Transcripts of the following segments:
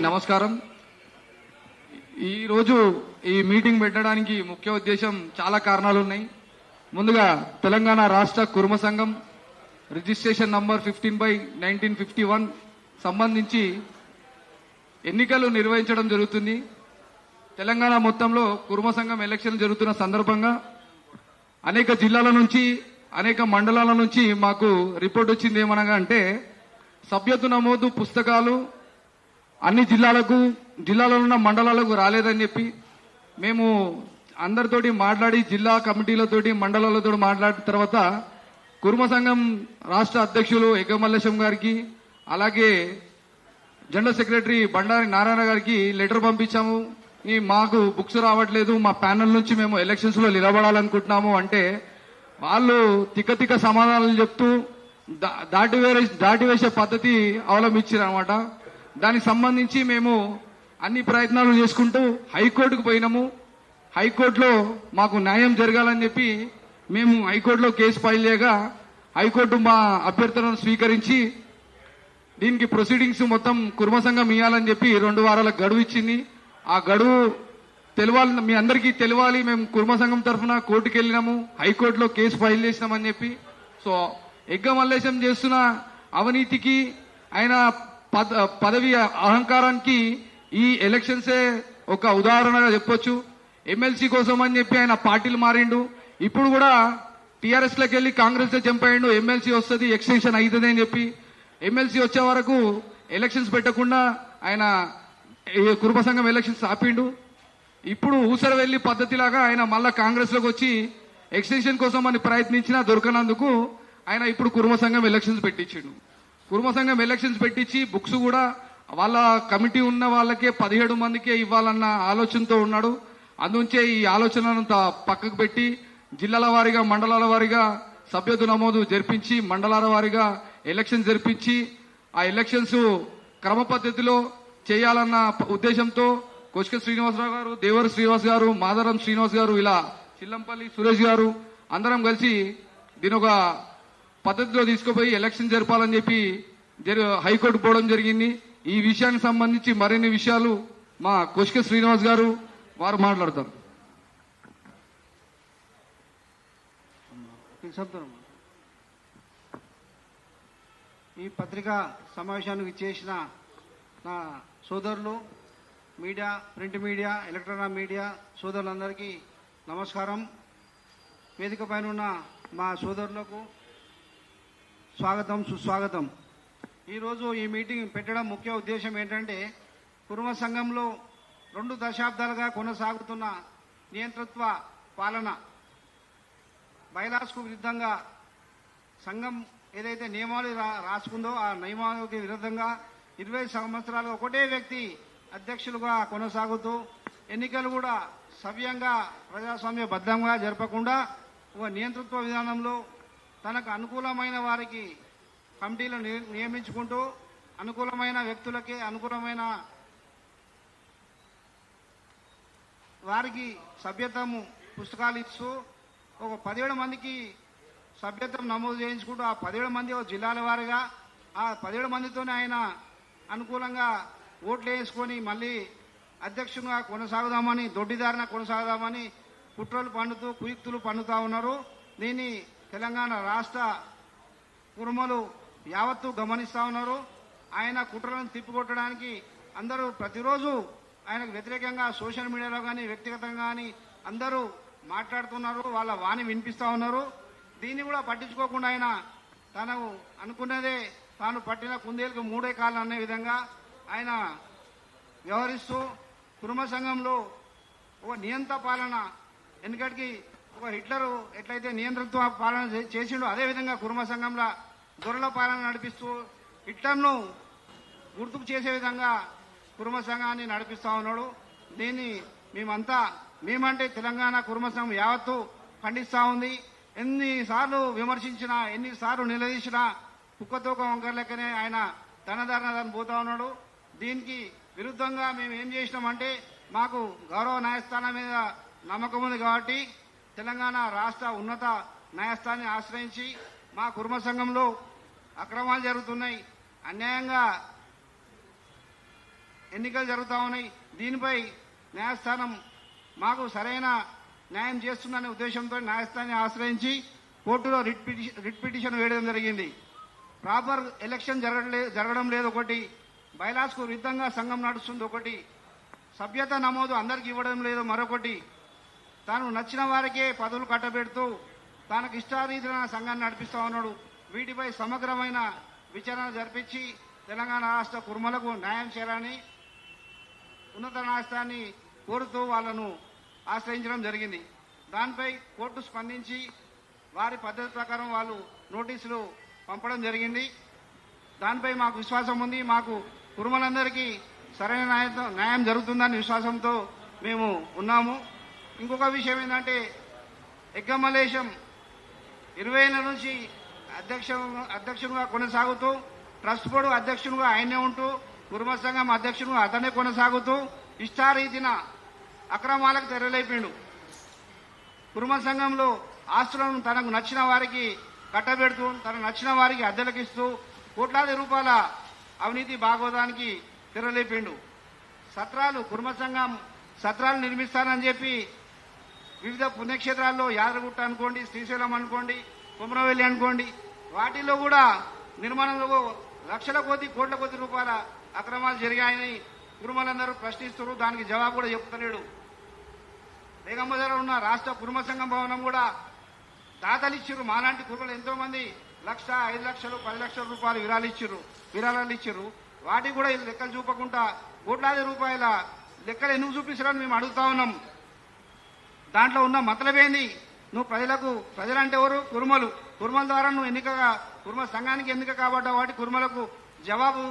నమస్కారం. ఈరోజు ఈ మీటింగ్ పెట్టడానికి ముఖ్య ఉద్దేశం చాలా కారణాలు ఉన్నాయి. ముందుగా తెలంగాణ రాష్ట్ర కుర్మ సంఘం రిజిస్ట్రేషన్ నంబర్ 15/1951 సంబంధించి ఎన్నికలు నిర్వహించడం జరుగుతుంది. తెలంగాణ మొత్తంలో కుర్మ సంఘం ఎలక్షన్ జరుగుతున్న సందర్భంగా అనేక జిల్లాల నుంచి అనేక మండలాల నుంచి మాకు రిపోర్ట్ వచ్చింది. ఏమనగా అంటే సభ్యత్వ నమోదు పుస్తకాలు అన్ని జిల్లాలో ఉన్న మండలాలకు రాలేదని చెప్పి మేము అందరితోటి మాట్లాడి జిల్లా కమిటీలతోటి మండలాలతో మాట్లాడిన తర్వాత కుర్మ సంఘం రాష్ట్ర అధ్యక్షులు ఎగ్గమల్లేశం గారికి అలాగే జనరల్ సెక్రటరీ బండారి నారాయణ గారికి లెటర్ పంపించాము. మాకు బుక్స్ రావట్లేదు, మా ప్యానెల్ నుంచి మేము ఎలక్షన్స్ లో నిలబడాలనుకుంటున్నాము అంటే వాళ్ళు తిక్క సమాధానాలు చెప్తూ దాటివేసే పద్ధతి అవలంబించారు అనమాట. దానికి సంబంధించి మేము అన్ని ప్రయత్నాలు చేసుకుంటూ హైకోర్టుకు పోయినాము. హైకోర్టులో మాకు న్యాయం జరగాలని చెప్పి మేము హైకోర్టులో కేసు ఫైల్ చేయగా హైకోర్టు మా అభ్యర్థనను స్వీకరించి దీనికి ప్రొసీడింగ్స్ మొత్తం కుర్మ సంఘం ఇవ్వాలని చెప్పి 2 వారాల గడువు ఇచ్చింది. ఆ గడువు తెలవాలి, మీ అందరికీ తెలవాలి. మేము కుర్మ సంఘం తరఫున కోర్టుకు వెళ్ళినాము, హైకోర్టులో కేసు ఫైల్ చేసినామని చెప్పి. సో ఎగ్గమల్లేశం చేస్తున్న అవినీతికి ఆయన పదవి అహంకారానికి ఈ ఎలక్షన్సే ఒక ఉదాహరణగా చెప్పొచ్చు. ఎమ్మెల్సీ కోసం అని చెప్పి ఆయన పార్టీలు మారిండు. ఇప్పుడు కూడా టీఆర్ఎస్ లోకి వెళ్లి కాంగ్రెస్ లో జంప్ అయ్యిండు. ఎమ్మెల్సీ వస్తుంది, ఎక్స్టెన్షన్ అవుతుంది అని చెప్పి ఎమ్మెల్సీ వచ్చే వరకు ఎలక్షన్స్ పెట్టకుండా ఆయన కుర్మ సంఘం ఎలక్షన్స్ ఆపిండు. ఇప్పుడు ఊసర వెళ్లి పద్ధతిలాగా ఆయన మళ్ళా కాంగ్రెస్ లోకి వచ్చి ఎక్స్టెన్షన్ కోసం అని ప్రయత్నించినా దొరకనందుకు ఆయన ఇప్పుడు కుర్మ సంఘం ఎలక్షన్స్ పెట్టించిండు. కుర్మ సంఘం ఎలక్షన్స్ పెట్టించి బుక్స్ కూడా వాళ్ళ కమిటీ ఉన్న వాళ్ళకే 17 మందికే ఇవ్వాలన్న ఆలోచనతో ఉన్నాడు. అందుంచే ఈ ఆలోచనను పక్కకు పెట్టి జిల్లాల వారీగా మండలాల వారీగా సభ్యత్వ నమోదు జరిపించి మండలాల వారీగా ఎలక్షన్ జరిపించి ఆ ఎలక్షన్స్ క్రమ పద్ధతిలో చేయాలన్న ఉద్దేశంతో కొష్క శ్రీనివాసరావు గారు, దేవర శ్రీనివాస్ గారు, మాధవరం శ్రీనివాస్ గారు, ఇలా చిల్లంపల్లి సురేష్ గారు అందరం కలిసి దీని ఒక పద్ధతిలో తీసుకుపోయి ఎలక్షన్ జరపాలని చెప్పి హైకోర్టు పోవడం జరిగింది. ఈ విషయానికి సంబంధించి మరిన్ని విషయాలు మా కొష్క శ్రీనివాస్ గారు వారు మాట్లాడతారు. ఈ పత్రికా సమావేశానికి చేసిన నా సోదరులు, media, print media, electronic media సోదరులందరికీ నమస్కారం. వేదిక పైన ఉన్న మా సోదరులకు స్వాగతం, సుస్వాగతం. ఈరోజు ఈ మీటింగ్ పెట్టడం ముఖ్య ఉద్దేశం ఏంటంటే కుర్మ సంఘంలో 2 దశాబ్దాలుగా కొనసాగుతున్న నియంతృత్వ పాలన బైలాస్కు విరుద్ధంగా సంఘం ఏదైతే నియమాలు రాసుకుందో ఆ నియమాలకు విరుద్ధంగా 20 సంవత్సరాలు ఒకటే వ్యక్తి అధ్యక్షులుగా కొనసాగుతూ ఎన్నికలు కూడా సవ్యంగా ప్రజాస్వామ్యబద్ధంగా జరపకుండా ఒక నియంతృత్వ విధానంలో తనకు అనుకూలమైన వారికి కమిటీలు నియమించుకుంటూ అనుకూలమైన వ్యక్తులకి అనుకూలమైన వారికి సభ్యత్వము పుస్తకాలు ఇస్తూ ఒక 17 మందికి సభ్యత్వం నమోదు చేయించుకుంటూ ఆ 17 మంది జిల్లాల వారిగా ఆ 17 మందితోనే ఆయన అనుకూలంగా ఓట్లు వేసుకొని మళ్ళీ అధ్యక్షునిగా కొనసాగుదామని, దొడ్డిదారిన కొనసాగుదామని కుట్రలు పన్నుతూ కుయుక్తులు పన్నుతా ఉన్నారు. దీన్ని తెలంగాణ రాష్ట్ర కుర్మలు యావత్తు గమనిస్తా ఉన్నారు. ఆయన కుట్రలను తిప్పికొట్టడానికి అందరూ ప్రతిరోజు ఆయనకు వ్యతిరేకంగా సోషల్ మీడియాలో కానీ వ్యక్తిగతంగా కానీ అందరూ మాట్లాడుతున్నారు, వాళ్ళ వాణి వినిపిస్తా ఉన్నారు. దీన్ని కూడా పట్టించుకోకుండా ఆయన తను అనుకున్నదే తాను పట్టిన కుందేలకు 3 కాళ్ళు అనే విధంగా ఆయన వ్యవహరిస్తూ కుర్మ సంఘంలో ఒక నియంత్ర పాలన, ఎందుకంటే ఒక హిట్లరు ఎట్లయితే నియంతృత్వ పాలన చేసిండో అదేవిధంగా కుర్మ సంఘంలో దొరల పాలన నడిపిస్తూ హిట్లర్ను గుర్తుకు చేసే విధంగా కుర్మ సంఘాన్ని నడిపిస్తా ఉన్నాడు. దీన్ని మేమంటే తెలంగాణ కుర్మ సంఘం యావత్తు ఖండిస్తా ఉంది. ఎన్నిసార్లు విమర్శించినా ఎన్నిసార్లు నిలదీసినా కుక్కతోక వంకర లెక్కనే ఆయన తనదారిని పోతా ఉన్నాడు. దీనికి విరుద్ధంగా మేము ఏం చేసినామంటే మాకు గౌరవ న్యాయస్థానం మీద నమ్మకం ఉంది కాబట్టి తెలంగాణ రాష్ట్ర ఉన్నత న్యాయస్థానాన్ని ఆశ్రయించి మా కుర్మ సంఘంలో అక్రమాలు జరుగుతున్నాయి, అన్యాయంగా ఎన్నికలు జరుగుతూ ఉన్నాయి. దీనిపై న్యాయస్థానం మాకు సరైన న్యాయం చేస్తుందనే ఉద్దేశంతో న్యాయస్థానాన్ని ఆశ్రయించి కోర్టులో రిట్ పిటిషన్ వేయడం జరిగింది. ప్రాపర్ ఎలక్షన్ జరగడం లేదు ఒకటి, బైలాస్కు విరుద్ధంగా సంఘం నడుస్తుంది ఒకటి, సభ్యత నమోదు అందరికి ఇవ్వడం లేదు మరొకటి, తాను నచ్చిన వారికే పదవులు కట్టబెడుతూ తనకు ఇష్టారీతిన సంఘాన్ని నడిపిస్తా ఉన్నాడు. వీటిపై సమగ్రమైన విచారణ జరిపించి తెలంగాణ రాష్ట్ర కుర్మలకు న్యాయం చేయాలని ఉన్నత న్యాయస్థానాన్ని కోరుతూ వాళ్లను ఆశ్రయించడం జరిగింది. దానిపై కోర్టు స్పందించి వారి పద్ధతి ప్రకారం వాళ్ళు నోటీసులు పంపడం జరిగింది. దానిపై మాకు విశ్వాసం ఉంది. మాకు కుర్మలందరికీ సరైన న్యాయం జరుగుతుందని విశ్వాసంతో మేము ఉన్నాము. ఇంకొక విషయం ఏంటంటే ఎగ్గమలేశం 20 ఏళ్ల నుంచి అధ్యక్షునిగా కొనసాగుతూ ట్రస్ట్ బోర్డు అధ్యక్షునిగా ఆయనే ఉంటూ కుర్మ సంఘం అధ్యక్షునిగా అతనే కొనసాగుతూ ఇష్టారీతిన అక్రమాలకు తెరలేపిండు. కుర్మ సంఘంలో ఆస్తులను తనకు నచ్చిన వారికి కట్టబెడుతూ తనకు నచ్చిన వారికి అద్దెలకిస్తూ కోట్లాది రూపాయల అవినీతి భాగవతానికి తెరలేపిండు. కుర్మ సంఘం సత్రాలు నిర్మిస్తానని చెప్పి వివిధ పుణ్యక్షేత్రాల్లో యాదగిరిగుట్ట అనుకోండి, శ్రీశైలం అనుకోండి, కుమరవెల్లి అనుకోండి, వాటిల్లో కూడా నిర్మాణంలో లక్షల కొద్ది కోట్ల కొద్ది రూపాయల అక్రమాలు జరిగాయని కుర్మలందరూ ప్రశ్నిస్తున్నారు. దానికి జవాబు కూడా చెప్తలేడు. బేగంబజార్లో ఉన్న రాష్ట్ర కుర్మ సంఘం భవనం కూడా దాతలు ఇచ్చిర్రు. మాలాంటి కుర్మలు ఎంతో మంది 1,00,000, 5 లక్షలు, 10 లక్షల రూపాయలు విరాళాలు ఇచ్చిర్రు. వాటికి కూడా లెక్కలు చూపకుండా కోట్లాది రూపాయల లెక్కలు ఎందుకు చూపిస్తారని మేము అడుగుతా ఉన్నాం. దాంట్లో ఉన్న మతలబేంది? నువ్వు ప్రజలంటే ఎవరు? కుర్మల ద్వారా నువ్వు కుర్మ సంఘానికి ఎన్నిక కాబట్టి వాటి కుర్మలకు జవాబు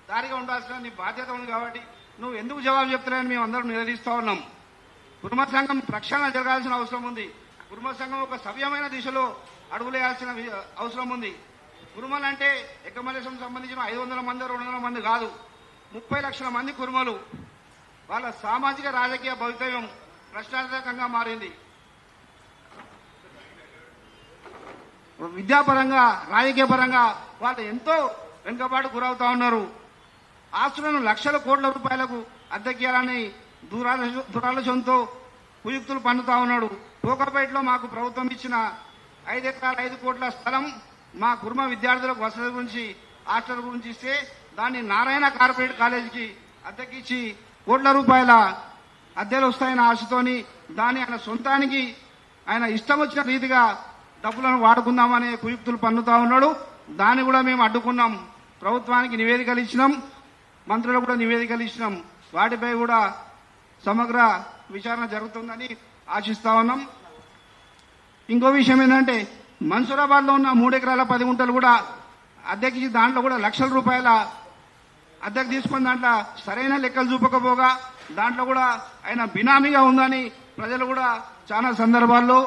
దారిగా ఉండాల్సిన నీ బాధ్యత ఉంది కాబట్టి నువ్వు ఎందుకు జవాబు చెప్తున్నారని మేము అందరం నిలదీస్తా ఉన్నాం. కుర్మ సంఘం ప్రక్షాళన జరగాల్సిన అవసరం ఉంది. కుర్మ సంఘం ఒక సవ్యమైన దిశలో అడుగులేయాల్సిన అవసరం ఉంది. కుర్మలంటే ఎక్కమలేశం సంబంధించిన 500 మంది 200 మంది కాదు, 30 లక్షల మంది కుర్మలు. వాళ్ళ సామాజిక రాజకీయ భవితవ్యం ప్రశ్నార్థకంగా మారింది. విద్యాపరంగా, రాజకీయ పరంగా వాళ్ళు ఎంతో వెనుకబాటు గురవుతా ఉన్నారు. ఆస్తులను లక్షల కోట్ల రూపాయలకు అద్దెకియాలని దురాలోచనతో కుయుక్తులు పన్నుతా ఉన్నాడు. కోకాపేటలో మాకు ప్రభుత్వం ఇచ్చిన 5 ఎకరాల 5 కోట్ల స్థలం మా కుర్మ విద్యార్థులకు వసతి గురించి, హాస్టల్ గురించి ఇస్తే దాన్ని నారాయణ కార్పొరేట్ కాలేజీకి అద్దెకిచ్చి కోట్ల రూపాయల అద్దెలు వస్తాయన్న ఆశతోని దాన్ని ఆయన సొంతానికి ఆయన ఇష్టం వచ్చిన రీతిగా డబ్బులను వాడుకుందామనే కుయుక్తులు పన్నుతా ఉన్నాడు. దాన్ని కూడా మేము అడ్డుకున్నాం. ప్రభుత్వానికి నివేదికలు ఇచ్చినాం, మంత్రులకు కూడా నివేదికలు ఇచ్చినాం. వాటిపై కూడా సమగ్ర విచారణ జరుగుతుందని ఆశిస్తా ఉన్నాం. ఇంకో విషయం ఏంటంటే మన్సూరాబాద్ లో ఉన్న 3 ఎకరాల 10 గుంటలు కూడా అద్దెకి దాంట్లో కూడా లక్షల రూపాయల అద్దెకు తీసుకుని దాంట్లో సరైన లెక్కలు చూపకపోగా దాంట్లో కూడా ఆయన బినామీగా ఉందని ప్రజలు కూడా చాలా సందర్భాల్లో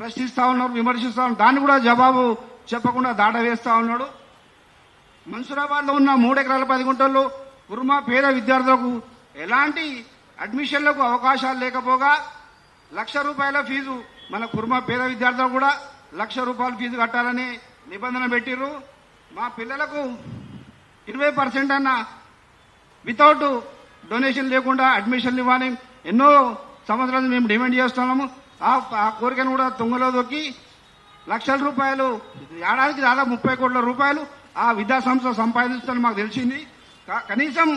ప్రశ్నిస్తా ఉన్నారు, విమర్శిస్తా ఉన్నారు. దాన్ని కూడా జవాబు చెప్పకుండా దాట వేస్తా ఉన్నాడు. మన్సూరాబాద్ లో ఉన్న 3 ఎకరాల 10 గుంటల్లో కుర్మ పేద విద్యార్థులకు ఎలాంటి అడ్మిషన్లకు అవకాశాలు లేకపోగా 1,00,000 రూపాయల ఫీజు మన కుర్మ పేద విద్యార్థులకు కూడా 1,00,000 రూపాయల ఫీజు కట్టాలని నిబంధన పెట్టిర్రు. మా పిల్లలకు 20% అన్న వితౌట్ డొనేషన్ లేకుండా అడ్మిషన్లు ఇవ్వాలి. ఎన్నో సంవత్సరాలు మేము డిమాండ్ చేస్తున్నాము. ఆ కోరికను కూడా తుంగలో దొక్కి 1,00,000 రూపాయలు ఏడాదికి దాదాపు 30 కోట్ల రూపాయలు ఆ విద్యా సంస్థ సంపాదిస్తుందని మాకు తెలిసింది. కనీసం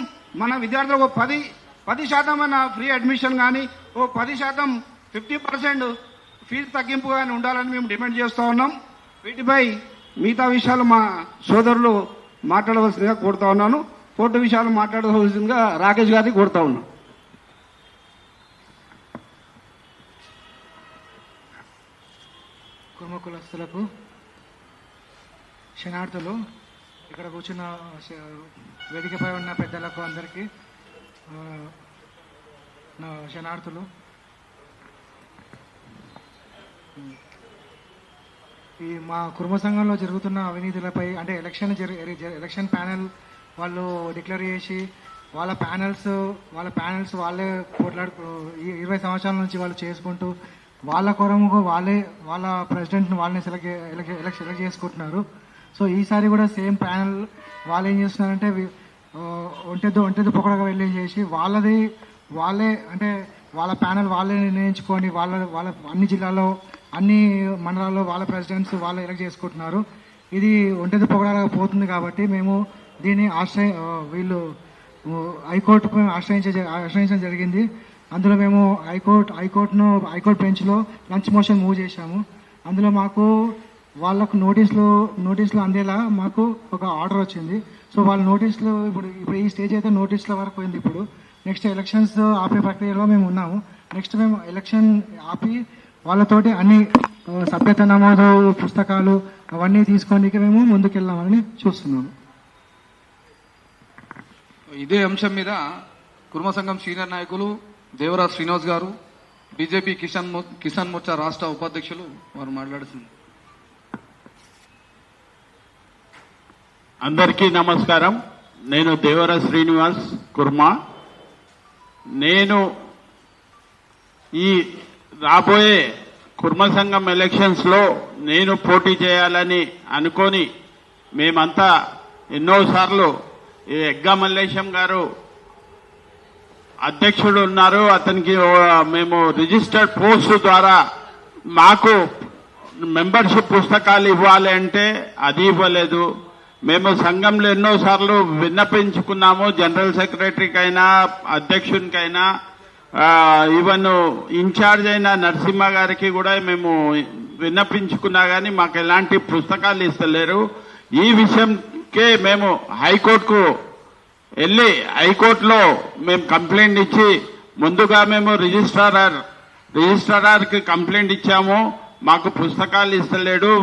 మన విద్యార్థులకు 10% అన్న ఫ్రీ అడ్మిషన్ కానీ, 10% 50% ఫీజు తగ్గింపు కానీ ఉండాలని మేము డిమాండ్ చేస్తూ ఉన్నాం. వీటిపై మిగతా విషయాలు మా సోదరులు మాట్లాడవలసిందిగా కోరుతా ఉన్నాను. కోర్టు విషయాలు మాట్లాడవలసిందిగా రాకేష్ గారిని కోరుతా ఉన్నాను. కుర్మ కులస్తులకు, శనార్థులు, ఇక్కడ కూర్చున్న వేదికపై ఉన్న పెద్దలకు అందరికీ నా శనార్థులు. ఈ మా కుర్మ సంఘంలో జరుగుతున్న అవినీతులపై అంటే ఎలక్షన్ ప్యానెల్ వాళ్ళు డిక్లేర్ చేసి వాళ్ళ ప్యానెల్స్ వాళ్ళే పోట్లాడు 20 సంవత్సరాల నుంచి వాళ్ళు చేసుకుంటూ వాళ్ళ కొరముకు వాళ్ళ ప్రెసిడెంట్ని వాళ్ళని సెలెక్ట్ చేసుకుంటున్నారు. సో ఈసారి కూడా సేమ్ ప్యానెల్ వాళ్ళు ఏం చేస్తున్నారంటే ఒంటెద్దు పొగడగా వెళ్ళేసి వాళ్ళే అంటే వాళ్ళ ప్యానెల్ వాళ్ళే నిర్ణయించుకొని వాళ్ళ అన్ని జిల్లాలో అన్ని మండలాల్లో వాళ్ళ ప్రెసిడెంట్స్ వాళ్ళు ఎలక్ట్ చేసుకుంటున్నారు. ఇది ఒంటెద్దు పొగడగా పోతుంది కాబట్టి మేము దీన్ని వీళ్ళు హైకోర్టుకు ఆశ్రయించడం జరిగింది. అందులో మేము హైకోర్టు బెంచ్లో లంచ్ మోషన్ మూవ్ చేశాము. అందులో మాకు వాళ్ళకు నోటీసులు అందేలా మాకు ఒక ఆర్డర్ వచ్చింది. సో వాళ్ళ నోటీసులు ఇప్పుడు ఈ స్టేజ్ అయితే నోటీసుల వరకు పోయింది. ఇప్పుడు నెక్స్ట్ ఎలక్షన్స్ ఆపే ప్రక్రియలో మేము ఉన్నాము. నెక్స్ట్ మేము ఎలక్షన్ ఆపి వాళ్ళతోటి అన్ని సభ్యత నమోదు పుస్తకాలు అవన్నీ తీసుకోనికి మేము ముందుకెళ్దామని చూస్తున్నాము. ఇదే అంశం మీద కుర్మ సంఘం సీనియర్ నాయకులు దేవరాజ్ శ్రీనివాస్ గారు, బీజేపీ కిసాన్ మోర్చా రాష్ట్ర ఉపాధ్యక్షులు వారు మాట్లాడుతున్నారు. అందరికీ నమస్కారం. నేను దేవరాజ్ శ్రీనివాస్ కుర్మా. నేను ఈ రాబోయే కుర్మ సంఘం ఎలక్షన్స్ లో నేను పోటీ చేయాలని అనుకొని మేమంతా ఎన్నోసార్లు ఈ ఎగ్గా మల్లేశం గారు అధ్యక్షుడు ఉన్నారు, అతనికి మేము రిజిస్టర్డ్ పోస్ట్ ద్వారా మాకు మెంబర్షిప్ పుస్తకాలు ఇవ్వాలి అంటే అది ఇవ్వలేదు. మేము సంఘంలో ఎన్నోసార్లు విన్నపించుకున్నాము, జనరల్ సెక్రటరీకైనా అధ్యక్షునికైనా, ఈవెన్ ఇన్ఛార్జ్ అయిన నరసింహ గారికి కూడా మేము విన్నపించుకున్నా కానీ మాకు ఎలాంటి పుస్తకాలు ఇస్తలేరు. ఈ విషయంకే మేము హైకోర్టుకు వెళ్ళి హైకోర్టులో మేము కంప్లైంట్ ఇచ్చి ముందుగా మేము రిజిస్ట్రార్కి కంప్లైంట్ ఇచ్చాము. మాకు పుస్తకాలు ఇస్తలేడు.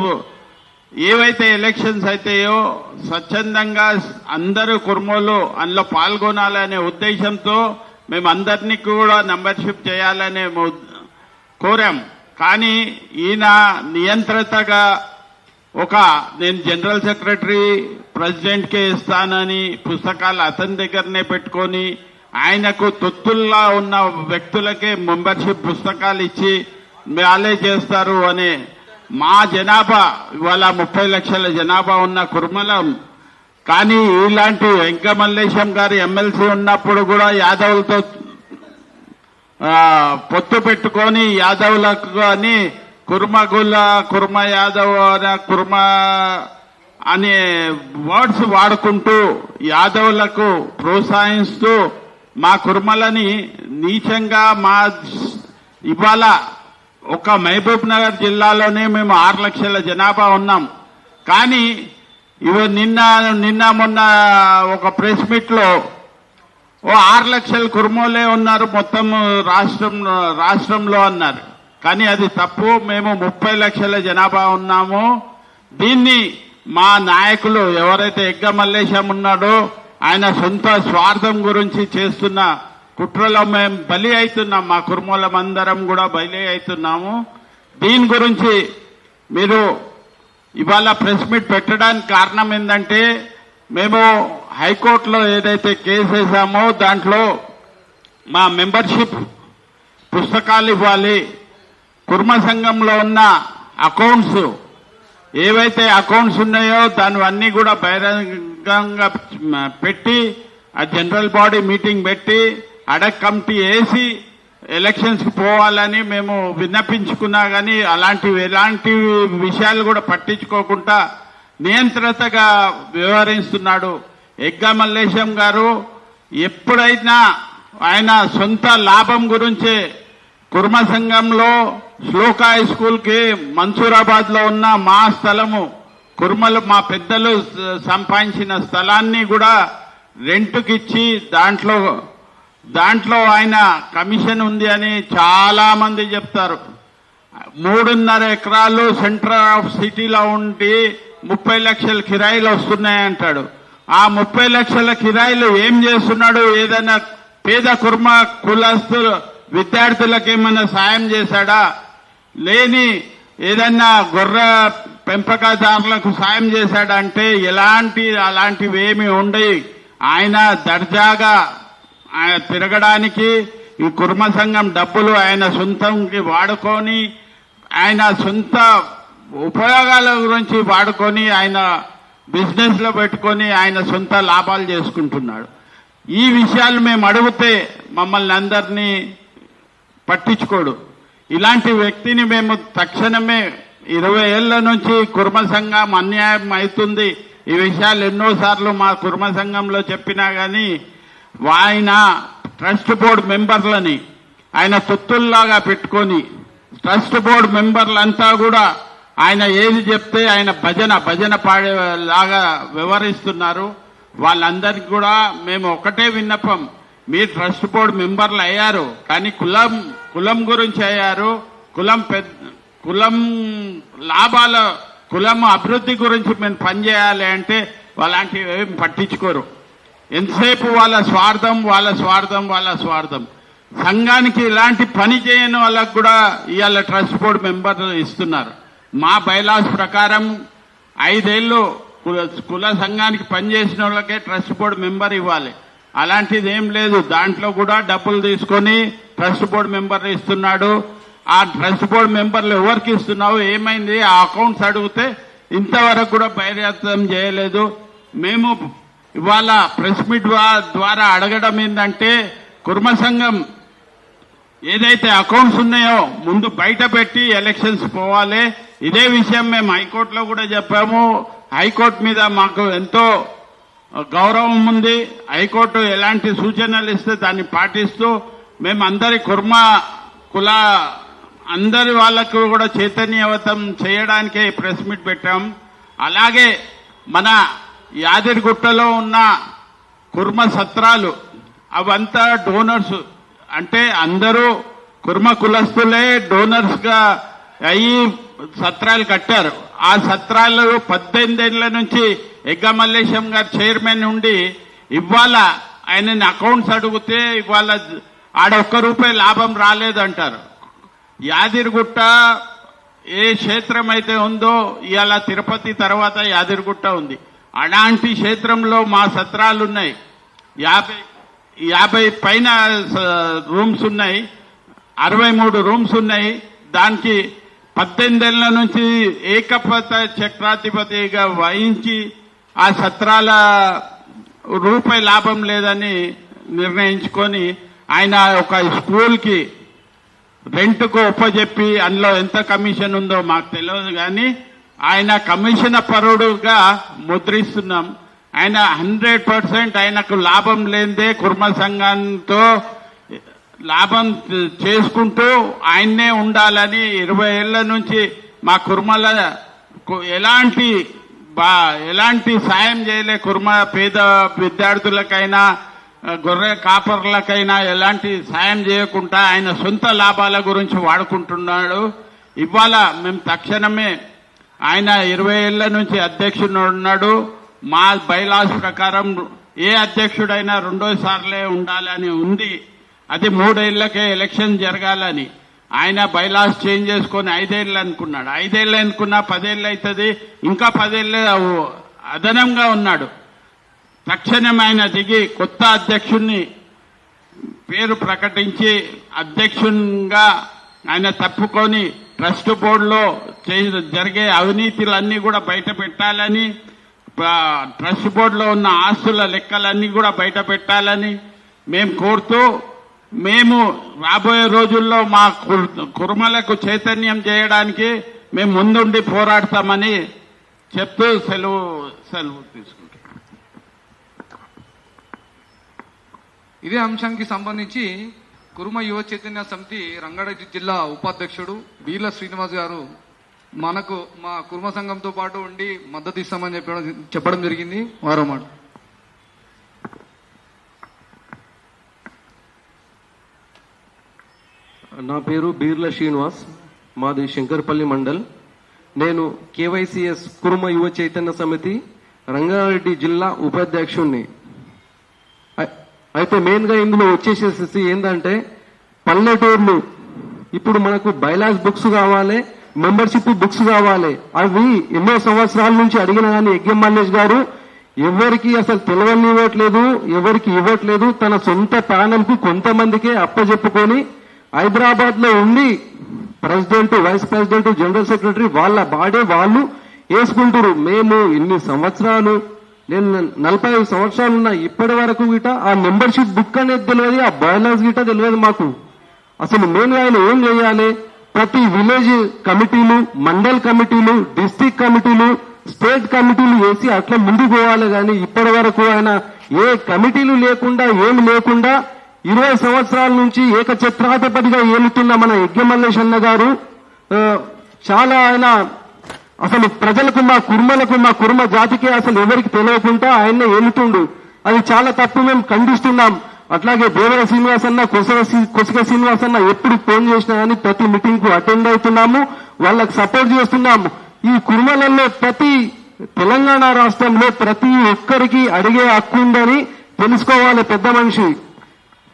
ఏవైతే ఎలక్షన్స్ అయితాయో స్వచ్ఛందంగా అందరూ కుర్మోలు అందులో పాల్గొనాలనే ఉద్దేశంతో మేము అందరినీ కూడా మెంబర్షిప్ చేయాలని కోరాం. కానీ ఈయన నియంత్రితగా నేను జనరల్ సెక్రటరీ ప్రెసిడెంట్కే ఇస్తానని పుస్తకాలు అతని దగ్గరనే పెట్టుకొని ఆయనకు తొత్తుల్లా ఉన్న వ్యక్తులకే మెంబర్షిప్ పుస్తకాలు ఇచ్చి వాళ్ళే చేస్తారు అనే మా జనాభా ఇవాళ 30 లక్షల జనాభా ఉన్న కుర్మలం. కానీ ఇలాంటి వెంక మల్లేశం గారు ఎమ్మెల్సీ ఉన్నప్పుడు కూడా యాదవులతో పొత్తు పెట్టుకొని యాదవులకు అని కుర్మ యాదవ్ కుర్మ అనే వర్డ్స్ వాడుకుంటూ యాదవులకు ప్రోత్సహిస్తూ మా కుర్మలని నీచంగా ఇవాళ ఒక మహబూబ్ నగర్ జిల్లాలోనే మేము 6 లక్షల జనాభా ఉన్నాం. కానీ నిన్న మొన్న ఒక ప్రెస్ మీట్ లో 6 లక్షల కుర్మోలే ఉన్నారు మొత్తం రాష్ట్రంలో అన్నారు. కానీ అది తప్పు. మేము 30 లక్షల జనాభా ఉన్నాము. దీన్ని మా నాయకులు ఎవరైతే ఎగ్గ మల్లేశం ఉన్నాడో ఆయన సొంత స్వార్థం గురించి చేస్తున్న కుట్రలో మేము బలి అవుతున్నాం. మా కుర్మోలమందరం కూడా బలి అవుతున్నాము. దీని గురించి మీరు ఇవాళ ప్రెస్ మీట్ పెట్టడానికి కారణం ఏంటంటే మేము హైకోర్టులో ఏదైతే కేసు వేసామో దాంట్లో మా మెంబర్షిప్ పుస్తకాలు ఇవ్వాలి, కుర్మ సంఘంలో ఉన్న అకౌంట్స్ ఏవైతే అకౌంట్స్ ఉన్నాయో దానివన్నీ కూడా బహిరంగంగా పెట్టి ఆ జనరల్ బాడీ మీటింగ్ పెట్టి అడక్ కమిటీ వేసి ఎలక్షన్స్ కి పోవాలని మేము విన్నపించుకున్నా కానీ ఎలాంటి విషయాలు కూడా పట్టించుకోకుండా నియంత్రితగా వ్యవహరిస్తున్నాడు ఎగ్గా మల్లేశం గారు. ఎప్పుడైనా ఆయన సొంత లాభం గురించే కుర్మ సంఘంలో శ్లోక హై స్కూల్ కి మన్సూరాబాద్ లో ఉన్న మా స్థలము కుర్మలు మా పెద్దలు సంపాదించిన స్థలాన్ని కూడా రెంట్కిచ్చి దాంట్లో ఆయన కమిషన్ ఉంది అని చాలా మంది చెప్తారు. 3.5 ఎకరాలు సెంటర్ ఆఫ్ సిటీలో ఉండి 30 లక్షల కిరాయిలు వస్తున్నాయంటాడు. ఆ 30 లక్షల కిరాయిలు ఏం చేస్తున్నాడు? ఏదైనా పేద కుర్మ కులస్తులు విద్యార్థులకు ఏమైనా సాయం చేశాడా? లేని ఏదైనా గొర్రె పెంపకదారులకు సాయం చేశాడా అంటే అలాంటివి ఏమి ఉండయి. ఆయన దర్జాగా ఆయన తిరగడానికి ఈ కుర్మ సంఘం డబ్బులు ఆయన సొంతంకి వాడుకొని ఆయన సొంత ఉపయోగాల గురించి వాడుకొని ఆయన బిజినెస్ లో పెట్టుకొని ఆయన సొంత లాభాలు చేసుకుంటున్నాడు. ఈ విషయాలు మేము అడిగితే మమ్మల్ని అందరినీ పట్టించుకోడు. ఇలాంటి వ్యక్తిని మేము తక్షణమే 20 ఏళ్ల నుంచి కుర్మ సంఘం అన్యాయం అవుతుంది, ఈ విషయాలు ఎన్నోసార్లు మా కుర్మ సంఘంలో చెప్పినా గానీ ఆయన ట్రస్ట్ బోర్డు మెంబర్లని ఆయన తొత్తుల్లాగా పెట్టుకొని ట్రస్ట్ బోర్డు మెంబర్లంతా కూడా ఆయన ఏది చెప్తే ఆయన భజన పాడేలాగా వ్యవహరిస్తున్నారు. వాళ్ళందరికీ కూడా మేము ఒకటే విన్నపం, మీరు ట్రస్ట్ బోర్డు మెంబర్లు అయ్యారు కానీ కులం గురించి అయ్యారు, కులం లాభాల కులం అభివృద్ధి గురించి మేము పనిచేయాలి అంటే వాళ్ళంటివి ఏం పట్టించుకోరు. ఎంతసేపు వాళ్ళ స్వార్థం. సంఘానికి ఇలాంటి పని చేయని వాళ్ళకు కూడా ఇవాళ ట్రస్ట్ బోర్డు మెంబర్లు ఇస్తున్నారు. మా బైలాస్ ప్రకారం 5 ఏళ్ళు కుల సంఘానికి పనిచేసిన వాళ్ళకే ట్రస్ట్ బోర్డు మెంబర్ ఇవ్వాలి. అలాంటిది ఏం లేదు. దాంట్లో కూడా డబ్బులు తీసుకొని ట్రస్ట్ బోర్డు మెంబర్ ఇస్తున్నాడు. ఆ ట్రస్ట్ బోర్డు మెంబర్లు ఎవరికి ఇస్తున్నావు, ఏమైంది, ఆ అకౌంట్స్ అడిగితే ఇంతవరకు కూడా బహిర్గతం చేయలేదు. మేము ఇవాళ ప్రెస్ మీట్ ద్వారా అడగడం ఏంటంటే కుర్మ సంఘం ఏదైతే అకౌంట్స్ ఉన్నాయో ముందు బయట పెట్టి ఎలక్షన్స్ పోవాలి. ఇదే విషయం మేము హైకోర్టులో కూడా చెప్పాము. హైకోర్టు మీద మాకు ఎంతో గౌరవం ఉంది. హైకోర్టు ఎలాంటి సూచనలు ఇస్తే దాన్ని పాటిస్తూ మేము అందరి కుర్మ కుల అందరి వాళ్ళకు కూడా చైతన్యవంతం చేయడానికే ప్రెస్ మీట్ పెట్టాం. అలాగే మన యాదగిరిగుట్టలో ఉన్న కుర్మ సత్రాలు అవంతా డోనర్స్, అంటే అందరూ కుర్మ కులస్తులే డోనర్స్ గా అయ్యి సత్రాలు కట్టారు. ఆ సత్రాలు 18 ఏళ్ల నుంచి ఎగ్గమల్లేశం గారు చైర్మన్ ఉండి ఇవాళ ఆయనని అకౌంట్స్ అడిగితే ఇవాళ ఆడ ₹1 లాభం రాలేదంటారు. యాదగిరిగుట్ట ఏ క్షేత్రం అయితే ఉందో ఇవాళ తిరుపతి తర్వాత యాదగిరిగుట్ట ఉంది. అలాంటి క్షేత్రంలో మా సత్రాలు ఉన్నాయి. 50 పైన రూమ్స్ ఉన్నాయి, 63 రూమ్స్ ఉన్నాయి. దానికి 18 ఏళ్ల నుంచి ఏకపత చక్రాధిపతిగా వహించి ఆ సత్రాల ₹1 లాభం లేదని నిర్ణయించుకొని ఆయన ఒక స్కూల్కి రెంట్కు ఒప్పజెప్పి అందులో ఎంత కమిషన్ ఉందో మాకు తెలియదు కానీ ఆయన కమిషన్ పరుడుగా ముద్రిస్తున్నాం. ఆయన 100% ఆయనకు లాభం లేనిదే కుర్మ సంఘంతో లాభం చేసుకుంటూ ఆయన్నే ఉండాలని 20 ఏళ్ల నుంచి మా కుర్మల ఎలాంటి సాయం చేయలే. కుర్మ పేద విద్యార్థులకైనా గొర్రె కాపర్లకైనా ఎలాంటి సాయం చేయకుండా ఆయన సొంత లాభాల గురించి వాడుకుంటున్నాడు. ఇవాళ మేము తక్షణమే ఆయన 20 ఏళ్ల నుంచి అధ్యక్షుడు ఉన్నాడు. మా బైలాస్ ప్రకారం ఏ అధ్యక్షుడైనా 2 సార్లే ఉండాలని ఉంది. అది 3 ఏళ్లకే ఎలక్షన్ జరగాలని ఆయన బైలాస్ చేంజ్ చేసుకొని 5 ఏళ్ళు అనుకున్నాడు. 5 ఏళ్ళు అనుకున్నా 10 ఏళ్ళు అవుతుంది, ఇంకా 10 ఏళ్ళు అదనంగా ఉన్నాడు. తక్షణం ఆయన దిగి కొత్త అధ్యక్షుడిని పేరు ప్రకటించి అధ్యక్షునిగా ఆయన తప్పుకొని ట్రస్ట్ బోర్డులో జరిగే అవినీతులన్నీ కూడా బయట పెట్టాలని, ట్రస్ట్ బోర్డులో ఉన్న ఆస్తుల లెక్కలన్నీ కూడా బయట పెట్టాలని మేము కోరుతూ, మేము రాబోయే రోజుల్లో మా కుర్మలకు చైతన్యం చేయడానికి మేము ముందుండి పోరాడతామని చెప్తూ సెలవు తీసుకుంటాం. ఇదే అంశానికి సంబంధించి కుర్మ యువ చైతన్య సమితి రంగారెడ్డి జిల్లా ఉపాధ్యక్షుడు బీర్ల శ్రీనివాస్ గారు మనకు మా కుర్మ సంఘంతో పాటు ఉండి మద్దతు ఇస్తామని చెప్పడం జరిగింది. వారో మాట. నా పేరు బీర్ల శ్రీనివాస్, మాది శంకర్పల్లి మండల్. నేను కేవైసీఎస్ కుర్మ యువ చైతన్య సమితి రంగారెడ్డి జిల్లా ఉపాధ్యక్షుణ్ణి. అయితే మెయిన్గా ఇందులో వచ్చేసేసి ఏంటంటే పల్లెటూర్లు ఇప్పుడు మనకు బైలాస్ బుక్స్ కావాలి, మెంబర్షిప్ బుక్స్ కావాలి. అవి ఎన్నో సంవత్సరాల నుంచి అడిగిన కానీ ఎగ్ఎం మల్లేష్ గారు ఎవరికి అసలు తెలియనివ్వట్లేదు, ఎవరికి ఇవ్వట్లేదు. తన సొంత ప్యానల్ కు కొంతమందికే అప్పచెప్పుకొని హైదరాబాద్ లో ఉండి president, vice president, general secretary వాళ్ళ బాడే వాళ్ళు వేసుకుంటారు. మేము ఇన్ని సంవత్సరాలు, నేను 45 సంవత్సరాలు ఉన్నా, ఇప్పటి వరకు గిట ఆ మెంబర్షిప్ బుక్ అనేది తెలియదు, ఆ బైలాస్ గిట తెలియదు మాకు. అసలు మేము ఆయన ఏం చేయాలి? ప్రతి విలేజ్ కమిటీలు, మండల్ కమిటీలు, డిస్ట్రిక్ట్ కమిటీలు, స్టేట్ కమిటీలు వేసి అట్లా ముందుకు పోవాలి. కానీ ఇప్పటి వరకు ఆయన ఏ కమిటీలు లేకుండా, ఏమి లేకుండా 20 సంవత్సరాల నుంచి ఏకఛత్రాధిపతిగా ఏలుతున్న మన యజ్ఞమల్లేష్ అన్న గారు చాలా ఆయన అసలు ప్రజలకు, మా కుర్మలకు, మా కుర్మ జాతికి అసలు ఎవరికి తెలియకుండా ఆయన్నే ఏలుతుండు. అది చాలా తప్పు, మేము ఖండిస్తున్నాం. అట్లాగే దేవర శ్రీనివాస్ అన్న, కొసక శ్రీనివాస్ అన్న ఎప్పుడు ఫోన్ చేసినా కానీ ప్రతి మీటింగ్ కు అటెండ్ అవుతున్నాము, వాళ్ళకి సపోర్ట్ చేస్తున్నాము. ఈ కుర్మలలో ప్రతి తెలంగాణ రాష్ట్రంలో ప్రతి ఒక్కరికి అడిగే హక్కు ఉందని తెలుసుకోవాలి పెద్ద మనిషి.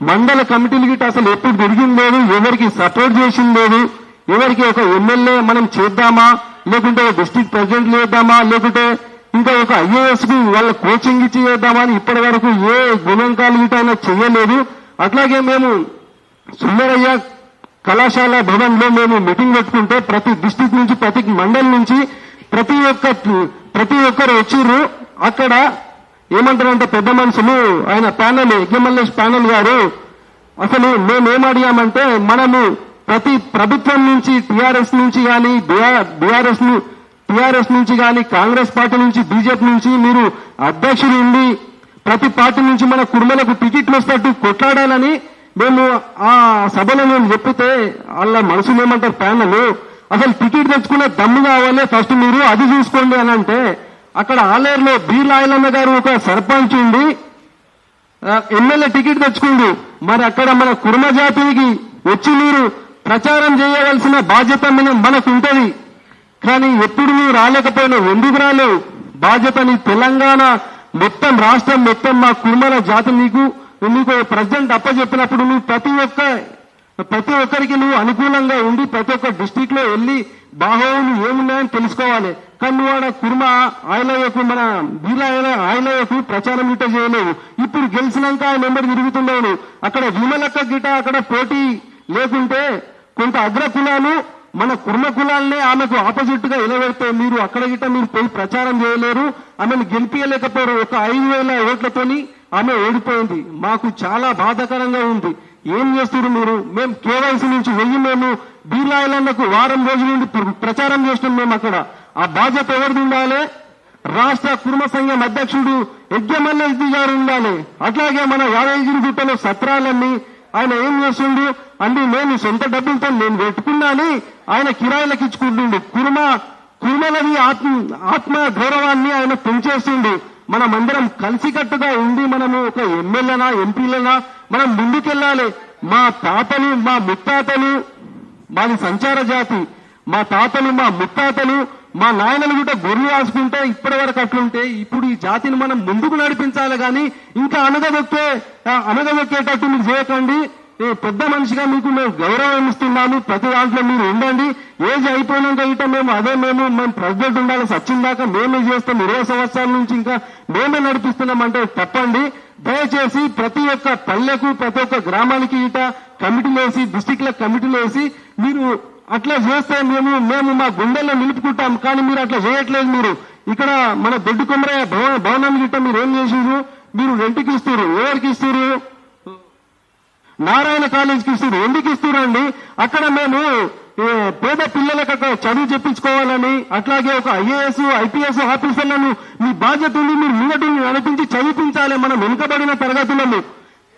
మండల కమిటీలు గిట్ట అసలు ఎప్పుడు తిరిగింది లేదు, ఎవరికి సపోర్ట్ చేసింది లేదు. ఎవరికి ఒక ఎమ్మెల్యే మనం చేద్దామా, లేకుంటే డిస్ట్రిక్ట్ ప్రెసిడెంట్ చేద్దామా, లేకుంటే ఇంకా ఒక ఐఏఎస్ కు వాళ్ళ కోచింగ్ ఇచ్చి చేద్దామా అని ఇప్పటి వరకు ఏ గుణంకాలు గిట్ట అయినా చేయలేదు. అట్లాగే మేము సుందరయ్య కళాశాల భవన్ లో మేము మీటింగ్ పెట్టుకుంటే ప్రతి డిస్ట్రిక్ట్ నుంచి, ప్రతి మండల్ నుంచి ప్రతి ఒక్కరు వచ్చిర్రు. అక్కడ ఏమంటారంటే పెద్ద మనుషులు, ఆయన ప్యానల్, యజ్ఞమల్లేష్ ప్యానల్ గారు, అసలు మేమేం అడిగామంటే, మనము ప్రతి ప్రభుత్వం నుంచి, టీఆర్ఎస్ నుంచి కానీ, టీఆర్ఎస్ నుంచి కానీ, కాంగ్రెస్ పార్టీ నుంచి, బీజేపీ నుంచి మీరు అధ్యక్షులు ఉండి ప్రతి పార్టీ నుంచి మన కుర్మలకు టికెట్లు వస్తట్టు కొట్లాడాలని మేము ఆ సభలో మేము చెప్తే, వాళ్ళ మనసులు ఏమంటారు ప్యానల్, అసలు టికెట్ తెచ్చుకునే దమ్ము కావాలి ఫస్ట్ మీరు అది చూసుకోండి అని అంటే, అక్కడ ఆలేరులో బీర్లాయలన్న గారు ఒక సర్పంచ్ ఉండి ఎమ్మెల్యే టికెట్ తెచ్చుకుండు. మరి అక్కడ మన కుర్మ జాతికి వచ్చి మీరు ప్రచారం చేయవలసిన బాధ్యత మనకు ఉంటది. కానీ ఎప్పుడు నువ్వు రాలేకపోయినావు, ఎందుకు రాలేవు? బాధ్యతని తెలంగాణ మొత్తం, రాష్ట్రం మొత్తం మా కుర్మల జాతి నీకు ప్రెసిడెంట్ అప్పచెప్పినప్పుడు నువ్వు ప్రతి ఒక్కరికి నువ్వు అనుకూలంగా ఉండి ప్రతి ఒక్క డిస్టిక్ లో వెళ్ళి బాహోవులు ఏమున్నాయని తెలుసుకోవాలి. కానీ నువ్వు ఆడ కుర్మ ఆయలయ్యకు, మన బీలా ఆయలయ్యకు ప్రచారం గిట్ట చేయలేవు. ఇప్పుడు గెలిచినాక ఆయన ఎంబడి తిరుగుతున్నావు. అక్కడ విమలక్క గిట అక్కడ పోటీ లేకుంటే కొంత అగ్ర కులాలు మన కుర్మ కులాలనే ఆమెకు ఆపోజిట్ గా నిలబెడితే మీరు అక్కడ గిట్ట మీరు పోయి ప్రచారం చేయలేరు, ఆమెను గెలిపించలేకపోయారు. ఒక 5,000 ఓట్లతోని ఆమె ఓడిపోయింది. మాకు చాలా బాధాకరంగా ఉంది. ఏం చేస్తున్నారు మీరు? మేము కేవైసీ నుంచి మేము బీలాయలకు వారం రోజుల నుండి ప్రచారం చేసినాం. మేము అక్కడ ఆ బాధ్యత ఎవరిది ఉండాలి? రాష్ట్ర కుర్మ సంఘం అధ్యక్షుడు యజ్ఞమల్లేష్ గారు ఉండాలి. అట్లాగే మన యాదగిరిగుట్టలో సత్రాలన్నీ ఆయన ఏం చేస్తుండు అంటే, నేను సొంత డబ్బులతో నేను పెట్టుకున్నాని ఆయన కిరాయిలకు ఇచ్చుకుంటుండు. కుర్మలది ఆత్మ గౌరవాన్ని ఆయన పెంచేస్తుండు. మనమందరం కలిసికట్టుగా ఉండి మనము ఒక ఎమ్మెల్యేనా, ఎంపీలనా మనం ముందుకెళ్ళాలి. మా తాతలు, మా ముత్తాతలు, మాది సంచార జాతి, మా తాతలు, మా ముత్తాతలు, మా నాయనలు కూడా గొర్రెలు రాసుకుంటే ఇప్పటి వరకు అట్లుంటే, ఇప్పుడు ఈ జాతిని మనం ముందుకు నడిపించాలి. కానీ ఇంకా అనగదొక్కేటట్టు మీరు చేయకండి. పెద్ద మనిషిగా మీకు మేము గౌరవం ఇస్తున్నాము, ప్రతి దాంట్లో మీరు ఉండండి. ఏజ్ అయిపోయినాక ఇట మేము ప్రెసిడెంట్ ఉండాలి, సచిన్ దాకా మేమే చేస్తాం, 20 సంవత్సరాల నుంచి ఇంకా మేమే నడిపిస్తున్నామంటే తప్పండి. దయచేసి ప్రతి ఒక్క పల్లెకు, ప్రతి ఒక్క గ్రామానికి ఇట కమిటీలు వేసి, డిస్టిక్ల కమిటీలు వేసి మీరు అట్లా చేస్తే మేము మా గుండెల్లో నిలుపుకుంటాం. కానీ మీరు అట్లా చేయట్లేదు. మీరు ఇక్కడ మన దొడ్డు కొమరయ్య భవనం గిట్ట మీరు ఏం చేసిరు? మీరు రెంట్కి ఇస్తారు. ఎవరికి ఇస్తారు? నారాయణ కాలేజీకి ఇస్తారు. ఎందుకు ఇస్తారండి? అక్కడ మేము పేద పిల్లలకు అక్కడ చదువు చెప్పించుకోవాలని, అట్లాగే ఒక ఐఏఎస్, ఐపీఎస్ ఆఫీసర్లను మీ బాధ్యత ఉంది, మీరు ముంగటి నడిపించి చదివించాలి మనం వెనుకబడిన తరగతులను.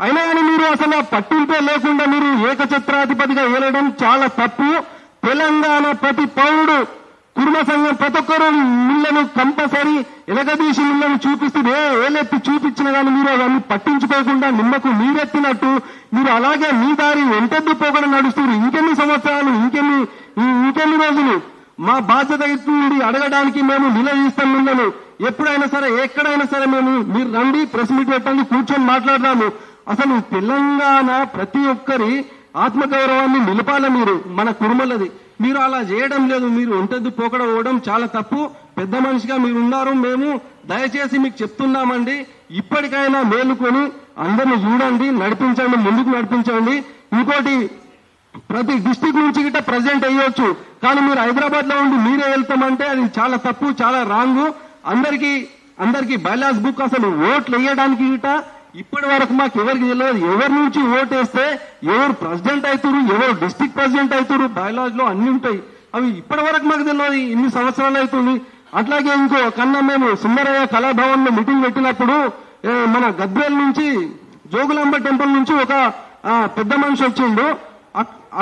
అయినా కానీ మీరు అసలు పట్టింపే లేకుండా మీరు ఏకఛత్రాధిపతిగా ఏలడం చాలా తప్పు. తెలంగాణ ప్రతి పౌరుడు, కుర్మ సంఘం ప్రతి ఒక్కరు మిల్లను కంపల్సరీ ఎలగదీసి మిల్లను చూపిస్తుంది. ఏలెత్తి చూపించినా కానీ మీరు అవన్నీ పట్టించుకోకుండా నిమ్మకు నీరెత్తినట్టు మీరు అలాగే మీ దారి వెంటద్దు పోకుండా నడుస్తున్నారు. ఇంకెన్ని సంవత్సరాలు, ఇంకెన్ని రోజులు? మా బాధ్యత ఇస్తుంది అడగడానికి మేము నిలదీస్తాం మిమ్మల్ని. ఎప్పుడైనా సరే, ఎక్కడైనా సరే మీరు రండి, ప్రెస్ మీట్ పెట్టండి, కూర్చొని మాట్లాడదాము. అసలు తెలంగాణ ప్రతి ఒక్కరి ఆత్మగౌరవాన్ని నిలపాలి. మీరు మన కుర్మలది మీరు అలా చేయడం లేదు. మీరు ఒంటెద్దు పోకడ పోవడం చాలా తప్పు. పెద్ద మనిషిగా మీరు ఉన్నారు. మేము దయచేసి మీకు చెప్తున్నామండి, ఇప్పటికైనా మేలుకొని అందరిని చూడండి, నడిపించండి, ముందుకు నడిపించండి. ఇంకోటి, ప్రతి డిస్టిక్ నుంచి గిట్ట ప్రెసిడెంట్ అయ్యొచ్చు. కానీ మీరు హైదరాబాద్ లో ఉండి మీరే వెళ్తామంటే అది చాలా తప్పు, చాలా రాంగు. అందరికి బైలాస్ బుక్ అసలు ఓట్లు వేయడానికి గిట ఇప్పటి వరకు మాకు ఎవరికి తెలియదు. ఎవరి నుంచి ఓటు వేస్తే ఎవరు ప్రెసిడెంట్ అవుతారు, ఎవరు డిస్ట్రిక్ట్ ప్రెసిడెంట్ అవుతారు, బైలాస్ లో అన్ని ఉంటాయి. అవి ఇప్పటి వరకు మాకు తెలియదు, ఇన్ని సంవత్సరాలు అవుతుంది. అట్లాగే ఇంకో కన్నా మేము సుందరయ్య కళాభవన్ లో మీటింగ్ పెట్టినప్పుడు మన గద్వేల్ నుంచి జోగులాంబ టెంపుల్ నుంచి ఒక పెద్ద మనిషి వచ్చిండు.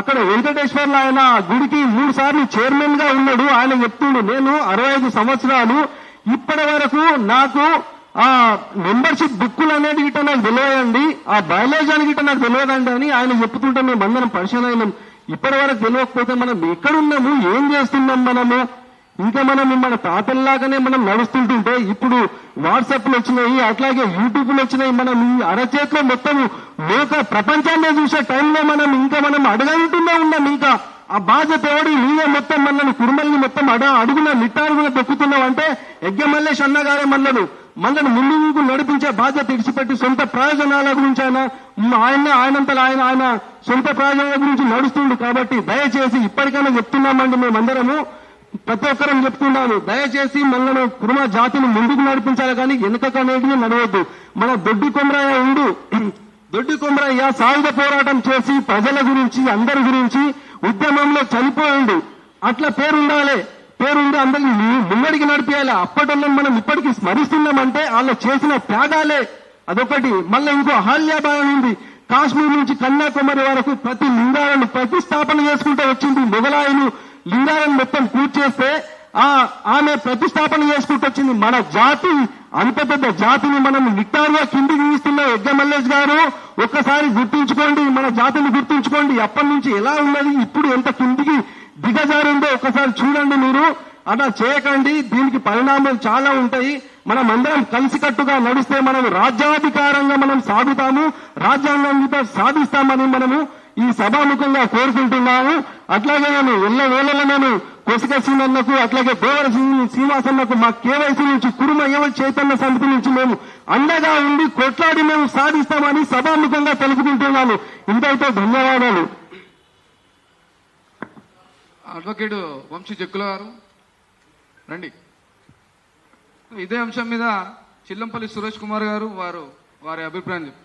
అక్కడ వెంకటేశ్వర్లో ఆయన గుడికి 3 సార్లు చైర్మన్ గా ఉన్నాడు. ఆయన చెప్తుండు, నేను 65 సంవత్సరాలు ఇప్పటి వరకు నాకు ఆ మెంబర్షిప్ బుక్కులు అనేది గిట్ట నాకు తెలియదండి, ఆ బయాలజీ అని గిట్ట నాకు తెలియదండి అని ఆయన చెప్తుంటే మేము అందరం పరిశీలన అయినాం. ఇప్పటి వరకు తెలియకపోతే మనం ఎక్కడున్నాము, ఏం చేస్తున్నాం మనము? ఇంకా మనం మన తాతల్లాగానే మనం నడుస్తుంటుంటే ఇప్పుడు వాట్సాప్లు వచ్చినాయి, అట్లాగే యూట్యూబ్లు వచ్చినాయి. మనం ఈ అరచేతిలో మొత్తం లోక ప్రపంచాన్ని చూసే టైంలో మనం అడగంటూనే ఉన్నాం. ఇంకా ఆ బాధ్యత ఎవడి నీవే మొత్తం మనల్ని కుర్మల్ని మొత్తం అడుగున నిట్టాడుగున దొక్కుతున్నావు అంటే యజ్ఞమల్లేష్ అన్నగారే మనల్ని ముందుకు నడిపించే బాధ్యత ఇడిచిపెట్టి సొంత ప్రయోజనాల గురించి ఆయన సొంత ప్రయోజనాల గురించి నడుస్తుండు. కాబట్టి దయచేసి ఇప్పటికైనా చెప్తున్నామండి, మేమందరము ప్రతి ఒక్కరం చెప్తున్నాను, దయచేసి మనల్ని కుర్మ జాతిని ముందుకు నడిపించాలి కానీ వెనుకకనేది నడవద్దు. మన దొడ్డి కొమరయ్య సాయుధ పోరాటం చేసి ప్రజల గురించి అందరి గురించి ఉద్యమంలో చనిపోయిండు. అట్లా పేరుండి అందరినీ ముంగడికి నడిపేయాలి. అప్పటిలో మనం ఇప్పటికీ స్మరిస్తున్నామంటే వాళ్ళు చేసిన త్యాగాలే అదొకటి. మళ్ళీ ఇంకో అహల్యాబాయి ఉంది, కాశ్మీర్ నుంచి కన్యాకుమారి వరకు ప్రతి లింగాలను ప్రతిష్టాపన చేసుకుంటూ వచ్చింది. మొగలాయులు లింగాలను మొత్తం కూర్చేస్తే ఆమె ప్రతిష్టాపన చేసుకుంటూ వచ్చింది. మన జాతి అంత పెద్ద జాతిని మనం నిట్టారుగా కిందికి తీస్తున్న యజ్ఞమల్లేష్ గారు ఒక్కసారి గుర్తుంచుకోండి, మన జాతిని గుర్తుంచుకోండి. అప్పటి నుంచి ఎలా ఉన్నది, ఇప్పుడు ఎంత కిందికి దిగజారిందో ఒకసారి చూడండి. మీరు అలా చేయకండి, దీనికి పరిణామాలు చాలా ఉంటాయి. మనం అందరం కలిసికట్టుగా నడిస్తే మనం రాజ్యాధికారంగా మనం సాగుతాము, రాజ్యాంగంతో సాధిస్తామని మనము ఈ సభాముఖంగా కోరుకుంటున్నాము. అట్లాగే నేను కొసకసీనన్నకు అట్లాగే దేవర శ్రీనివాసన్నకు మా కేవైసీ నుంచి కురుమ యువ చైతన్య సమితి నుంచి మేము అండగా ఉండి కొట్లాడి మేము సాధిస్తామని సభాముఖంగా తెలుపుకుంటున్నాను. ఇంతటితో ధన్యవాదాలు. అడ్వకేట్ వంశీ జక్కుల గారు రండి. ఇదే అంశం మీద చిల్లంపల్లి సురేష్ కుమార్ గారు వారి అభిప్రాయం చెప్పారు.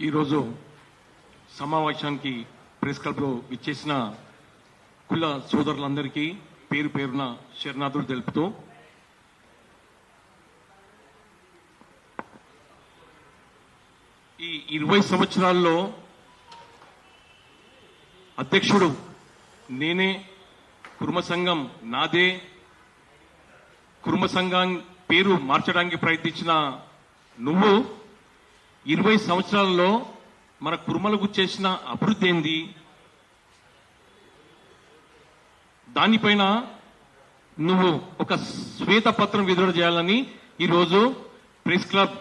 ఈరోజు సమావేశానికి ప్రెస్ క్లబ్లో ఇచ్చేసిన కుల సోదరులందరికీ పేరు పేరున శరణార్థులు తెలుపుతూ ఈ 20 సంవత్సరాల్లో అధ్యక్షుడు నేనే, కుర్మ సంఘం నాదే, కుర్మ సంఘం పేరు మార్చడానికి ప్రయత్నించిన నువ్వు 20 సంవత్సరాల్లో మన కుర్మలకు చేసిన అభివృద్ధి ఏంది, దానిపైన నువ్వు ఒక శ్వేతపత్రం విడుదల చేయాలని ఈరోజు ప్రెస్ క్లబ్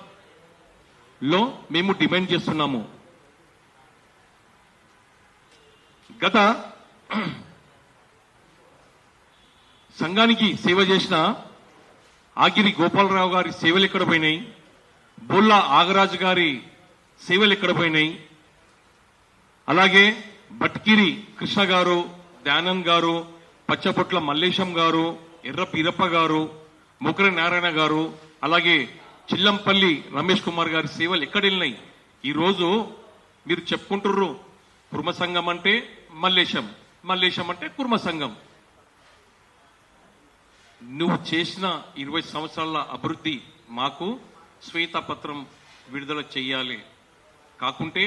లో మేము డిమాండ్ చేస్తున్నాము. గత సంఘానికి సేవ చేసిన ఆగిరి గోపాలరావు గారి సేవలు ఎక్కడ పోయినాయి, బొల్లా ఆగరాజు గారి సేవలు ఎక్కడ పోయినాయి, అలాగే బట్కిరి కృష్ణ గారు, దయానంద్ గారు, పచ్చపొట్ల మల్లేశం గారు, ఎర్ర పీరప్ప గారు, ముకర నారాయణ గారు, అలాగే చిల్లంపల్లి రమేష్ కుమార్ గారి సేవలు ఎక్కడ వెళ్ళినాయి? ఈరోజు మీరు చెప్పుకుంటుర్రు కుర్మ సంఘం అంటే మల్లేశం, మల్లేశం అంటే కుర్మ సంఘం. నువ్వు చేసిన 20 సంవత్సరాల అభివృద్ధి మాకు శ్వేతపత్రం విడుదల చెయ్యాలి, కాకుంటే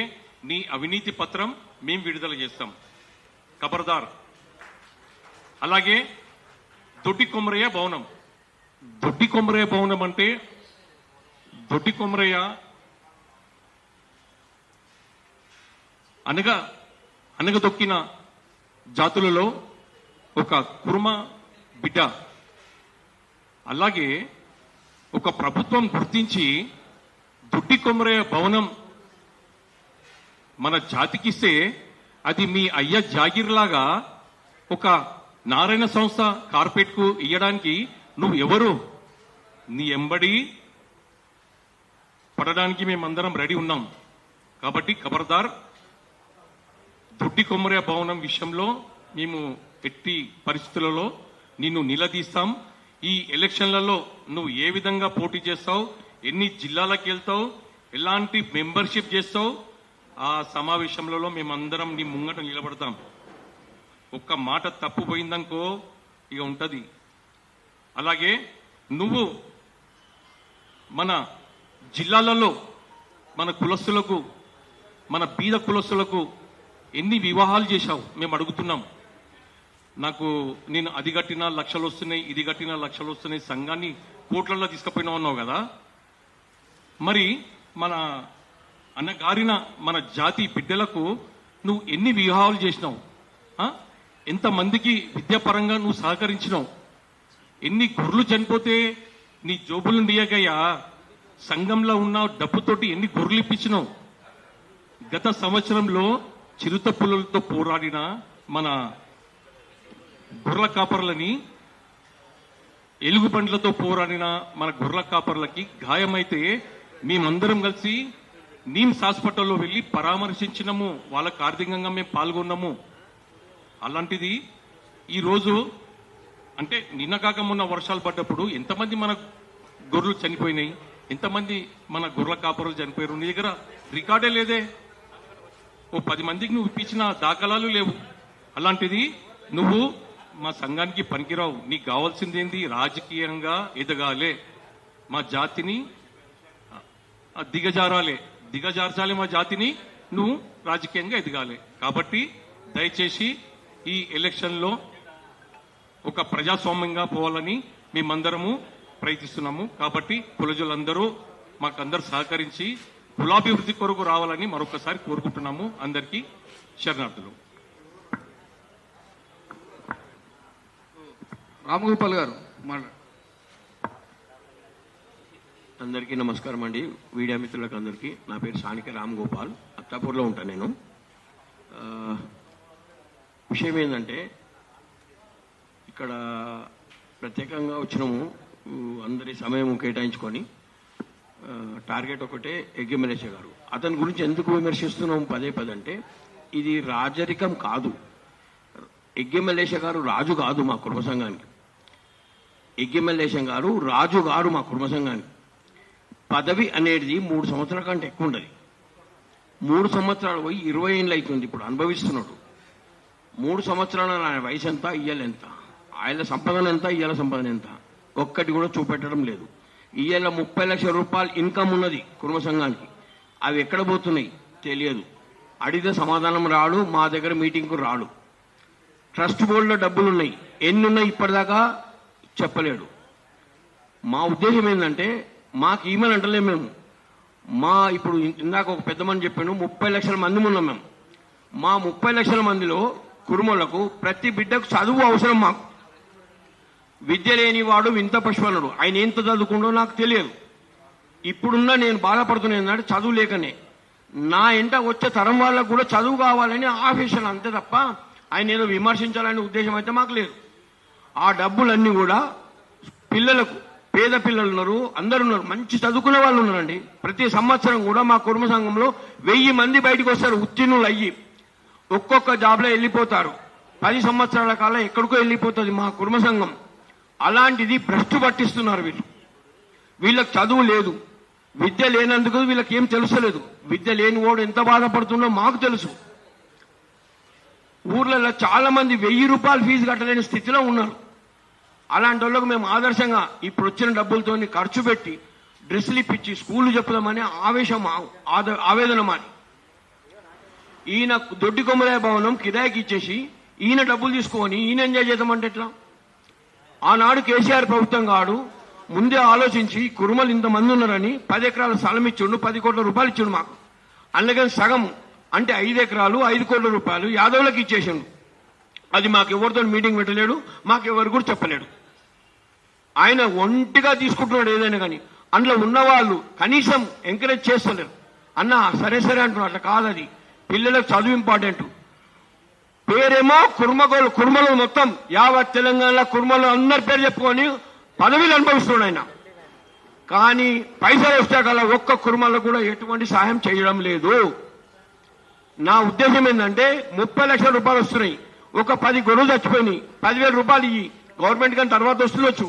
నీ అవినీతి పత్రం మేం విడుదల చేస్తాం, ఖబర్దార్. అలాగే దొడ్డి కొమరయ్య భవనం, దొడ్డి కొమరయ్య భవనం అంటే దొడ్డి కొమరయ్య అనగదొక్కిన జాతులలో ఒక కుర్మ బిడ్డ. అలాగే ఒక ప్రభుత్వం గుర్తించి దొడ్డి కొమరయ్య భవనం మన జాతికిస్తే అది మీ అయ్య జాగీర్ లాగా ఒక నారాయణ సంస్థ కార్పొరేట్ కు ఇయ్యడానికి నువ్వు ఎవరు? నీ ఎంబడి పడడానికి మేమందరం రెడీ ఉన్నాం. కాబట్టి ఖబర్దార్, దొడ్డి కొమ్మర భవనం విషయంలో మేము ఎట్టి పరిస్థితులలో నిన్ను నిలదీస్తాం. ఈ ఎలక్షన్లలో నువ్వు ఏ విధంగా పోటీ చేస్తావు, ఎన్ని జిల్లాలకు వెళ్తావు, ఎలాంటి మెంబర్షిప్ చేస్తావు, ఆ సమావేశంలో మేమందరం నీ ముంగట నిలబడతాం. ఒక్క మాట తప్పు పోయిందనుకో ఇక ఉంటది. అలాగే నువ్వు మన జిల్లాలలో మన కులస్తులకు, మన బీద కులస్తులకు ఎన్ని వివాహాలు చేశావు మేము అడుగుతున్నాం. నేను అది కట్టినా లక్షలు వస్తున్నాయి, ఇది కట్టినా లక్షలు వస్తున్నాయి, సంఘాన్ని కోట్లలో తీసుకుపోయినా ఉన్నావు కదా. మరి మన అన్నగారిన మన జాతి బిడ్డలకు నువ్వు ఎన్ని వివాహాలు చేసినావు, ఎంతమందికి విద్యాపరంగా నువ్వు సహకరించినావు, ఎన్ని గొర్రెలు చనిపోతే నీ జోబులు నీయగయ్యా, సంఘంలో ఉన్న డబ్బుతోటి ఎన్ని గొర్రెలు ఇప్పించినావు. గత సంవత్సరంలో చిరుత పులులతో పోరాడిన మన గొర్రెల కాపర్లని, ఎలుగుబండ్లతో పోరాడిన మన గొర్రెల కాపర్లకి గాయమైతే మేమందరం కలిసి నీమ్స్ హాస్పిటల్లో వెళ్లి పరామర్శించినాము, వాళ్ళకు ఆర్థికంగా మేము పాల్గొన్నాము. అలాంటిది ఈరోజు అంటే నిన్న కాక మొన్న వర్షాలు పడ్డప్పుడు ఎంతమంది మన గొర్రెలు చనిపోయినాయి, ఎంతమంది మన గొర్రెల కాపరులు చనిపోయారు, నీ దగ్గర రికార్డే లేదే. ఓ 10 మందికి నువ్వు ఇప్పించిన దాఖలాలు లేవు. అలాంటిది నువ్వు మా సంఘానికి పనికిరావు. నీకు కావాల్సిందేంది, రాజకీయంగా ఎదగాలే, మా జాతిని దిగజార్చాలి మా జాతిని, నువ్వు రాజకీయంగా ఎదగాలి. కాబట్టి దయచేసి ఈ ఎలక్షన్లో ఒక ప్రజాస్వామ్యంగా పోవాలని మేమందరము ప్రయత్నిస్తున్నాము. కాబట్టి కులజులందరూ మాకందరూ సహకరించి కులాభివృద్ధి కొరకు రావాలని మరొకసారి కోరుకుంటున్నాము. అందరికీ శరణార్థులు. రామగోపాల్ గారు మాట్లాడు. అందరికీ నమస్కారం అండి. మీడియా మిత్రులకు అందరికీ నా పేరు సానిక రామగోపాల్, అత్తాపూర్లో ఉంటాను నేను. విషయం ఏంటంటే ఇక్కడ ప్రత్యేకంగా వచ్చినాము, అందరి సమయం కేటాయించుకొని. టార్గెట్ ఒకటే ఎగ్గిమలేష గారు. అతని గురించి ఎందుకు విమర్శిస్తున్నాము పదే అంటే ఇది రాజరికం కాదు. ఎగ్గిమలేష గారు రాజు కాదు మా కుటుంబ సంఘానికి. ఎగ్గిమలేశం గారు రాజు గారు మా కుటుంబ సంఘానికి. పదవి అనేది 3 సంవత్సరాల కంటే ఎక్కువ ఉండదు. 3 సంవత్సరాలు పోయి 20 ఏళ్ళు అవుతుంది ఇప్పుడు అనుభవిస్తున్నాడు. 3 సంవత్సరాల ఆయన వయసు ఎంత, ఇయ్యాల ఎంత, ఆయన సంపాదన ఎంత, ఇయ్యాల సంపాదన ఎంత, ఒక్కటి కూడా చూపెట్టడం లేదు. ఇయ్యాల 30 లక్షల రూపాయలు ఇన్కమ్ ఉన్నది కుటుంబ సంఘానికి. అవి ఎక్కడ పోతున్నాయి తెలియదు. అడిగితే సమాధానం రాడు, మా దగ్గర మీటింగ్కు రాడు. ట్రస్ట్ బోర్డులో డబ్బులు ఉన్నాయి, ఎన్ని ఉన్నాయి ఇప్పటిదాకా చెప్పలేడు. మా ఉద్దేశం ఏంటంటే మాకు ఈమెయిల్ అంటలేము మేము. ఇప్పుడు ఇందాక ఒక పెద్ద మంది చెప్పాను, 30 లక్షల మంది ఉన్నాం మేము. మా 30 లక్షల మందిలో కురుమలకు ప్రతి బిడ్డకు చదువు అవసరం. మాకు విద్య లేనివాడు వింత పశువనుడు. ఆయన ఎంత చదువుకుండో నాకు తెలియదు. ఇప్పుడున్నా నేను బాధపడుతున్నా ఏంటంటే చదువు లేకనే. నా ఎంట వచ్చే తరం వాళ్ళకు కూడా చదువు కావాలని ఆఫీషియల్, అంతే తప్ప ఆయన ఏదో విమర్శించాలనే ఉద్దేశం అయితే మాకు లేదు. ఆ డబ్బులన్నీ కూడా పిల్లలకు, పేద పిల్లలు ఉన్నారు, అందరు ఉన్నారు, మంచి చదువుకునే వాళ్ళు ఉన్నారండి. ప్రతి సంవత్సరం కూడా మా కుటుంబ సంఘంలో 1000 మంది బయటకు వస్తారు ఉత్తీర్ణులు అయ్యి. ఒక్కొక్క జాబ్లో వెళ్ళిపోతారు. 10 సంవత్సరాల కాలం ఎక్కడికో వెళ్ళిపోతుంది మా కుటుంబ సంఘం. అలాంటిది భ్రష్టు పట్టిస్తున్నారు వీళ్ళు. వీళ్ళకి చదువు లేదు, విద్య లేనందుకు వీళ్ళకి ఏం తెలుసలేదు. విద్య లేని వాడు ఎంత బాధపడుతుందో మాకు తెలుసు. ఊర్లలో చాలా మంది 1000 రూపాయలు ఫీజు కట్టలేని స్థితిలో ఉన్నారు. అలాంటి వాళ్ళకు మేము ఆదర్శంగా ఇప్పుడు వచ్చిన డబ్బులతో ఖర్చు పెట్టి డ్రెస్సులు ఇప్పించి స్కూళ్ళు చెప్పుదామని ఆవేదన మాని ఈయన దొడ్డి కొమ్మరాయ భవనం కిరాయికి ఇచ్చేసి ఈయన డబ్బులు తీసుకొని ఈయన ఎంజాయ్ చేద్దామంటే ఎట్లా? ఆనాడు కేసీఆర్ ప్రభుత్వం కాడు ముందే ఆలోచించి కురుమలు ఇంతమంది ఉన్నారని 10 ఎకరాల స్థలం ఇచ్చిండు, 10 కోట్ల రూపాయలు ఇచ్చిండు మాకు. అందుకని సగం అంటే 5 ఎకరాలు 5 కోట్ల రూపాయలు యాదవులకు ఇచ్చేసిండు. అది మాకు ఎవరితో మీటింగ్ పెట్టలేడు, మాకు ఎవరు కూడా చెప్పలేడు. ఆయన ఒంటిగా తీసుకుంటున్నాడు ఏదైనా కానీ. అందులో ఉన్నవాళ్ళు కనీసం ఎంకరేజ్ చేస్తలేరు. అన్న సరే అంటున్నారు. అట్లా కాదది, పిల్లలకు చదువు ఇంపార్టెంట్. పేరేమో కుర్మలు మొత్తం యావత్ తెలంగాణ కుర్మలు అందరి పేరు చెప్పుకొని పదవిలు అనుభవిస్తున్నాడు ఆయన. కానీ పైసలు వచ్చాకల్లా ఒక్క కుర్మలో కూడా ఎటువంటి సహాయం చేయడం లేదు. నా ఉద్దేశం ఏంటంటే 30 లక్షల రూపాయలు వస్తున్నాయి, ఒక 10 గొర్రెలు చచ్చిపోయినాయి, 10,000 రూపాయలు ఇవి గవర్నమెంట్ కానీ తర్వాత వస్తుండొచ్చు,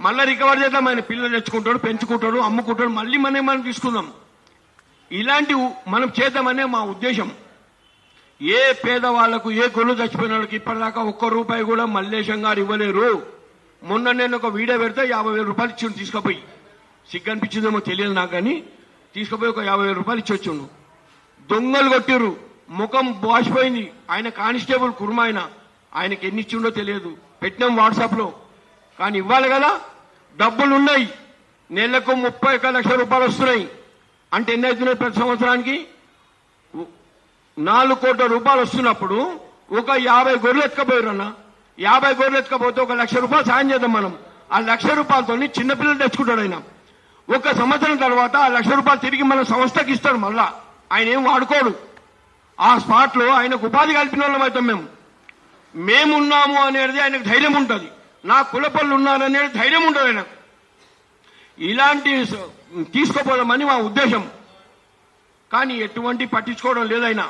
మళ్ళీ రికవర్ చేద్దాం. ఆయన పిల్లలు తెచ్చుకుంటాడు, పెంచుకుంటాడు, అమ్ముకుంటాడు, మళ్ళీ మనం తీసుకుందాం. ఇలాంటివి మనం చేద్దామనే మా ఉద్దేశం. ఏ పేదవాళ్లకు, ఏ గొర్రెలు చచ్చిపోయిన వాళ్ళకి ఇప్పటిదాకా ₹1 కూడా మల్లేశం గారు ఇవ్వలేరు. మొన్న నేను ఒక వీడియో పెడితే 50,000 రూపాయలు ఇచ్చి తీసుకుపోయి, సిగ్గు అనిపించిందేమో తెలియదు నాకు, కానీ తీసుకుపోయి ఒక 50,000 రూపాయలు ఇచ్చి వచ్చాను. దొంగలు కొట్టిరు, ముఖం వాసిపోయింది. ఆయన కానిస్టేబుల్ కుర్మ, ఆయనకి ఎన్ని ఇచ్చిండో తెలియదు, పెట్టినాం వాట్సాప్ లో. కానీ ఇవ్వాలి కదా, డబ్బులు ఉన్నాయి. నెలకు 31 లక్షల రూపాయలు వస్తున్నాయి. అంటే ఎన్ని అవుతున్నాయి ప్రతి సంవత్సరానికి? 4 కోట్ల రూపాయలు వస్తున్నప్పుడు ఒక 50 గొర్రెలు ఎత్తుకపోయారన్న. 50 గొర్రెలు ఎత్తుకపోతే 1 లక్ష రూపాయలు సాయం చేద్దాం మనం. ఆ 1 లక్ష రూపాయలతో చిన్నపిల్లలు తెచ్చుకుంటాడు ఆయన. 1 సంవత్సరం తర్వాత ఆ 1 లక్ష రూపాయలు తిరిగి మన సంస్థకి ఇస్తాడు. మళ్ళా ఆయన ఏం వాడుకోడు. ఆ స్పాట్ లో ఆయనకు ఉపాధి కల్పిన వాళ్ళం అవుతాం. మేమున్నాము అనేది ఆయనకు ధైర్యం ఉంటుంది. నా కులపళ్ళు ఉన్నారనేది ధైర్యం ఉంటుంది ఆయనకు. ఇలాంటి తీసుకోపోదామని మా ఉద్దేశం. కానీ ఎటువంటి పట్టించుకోవడం లేదు. ఆయన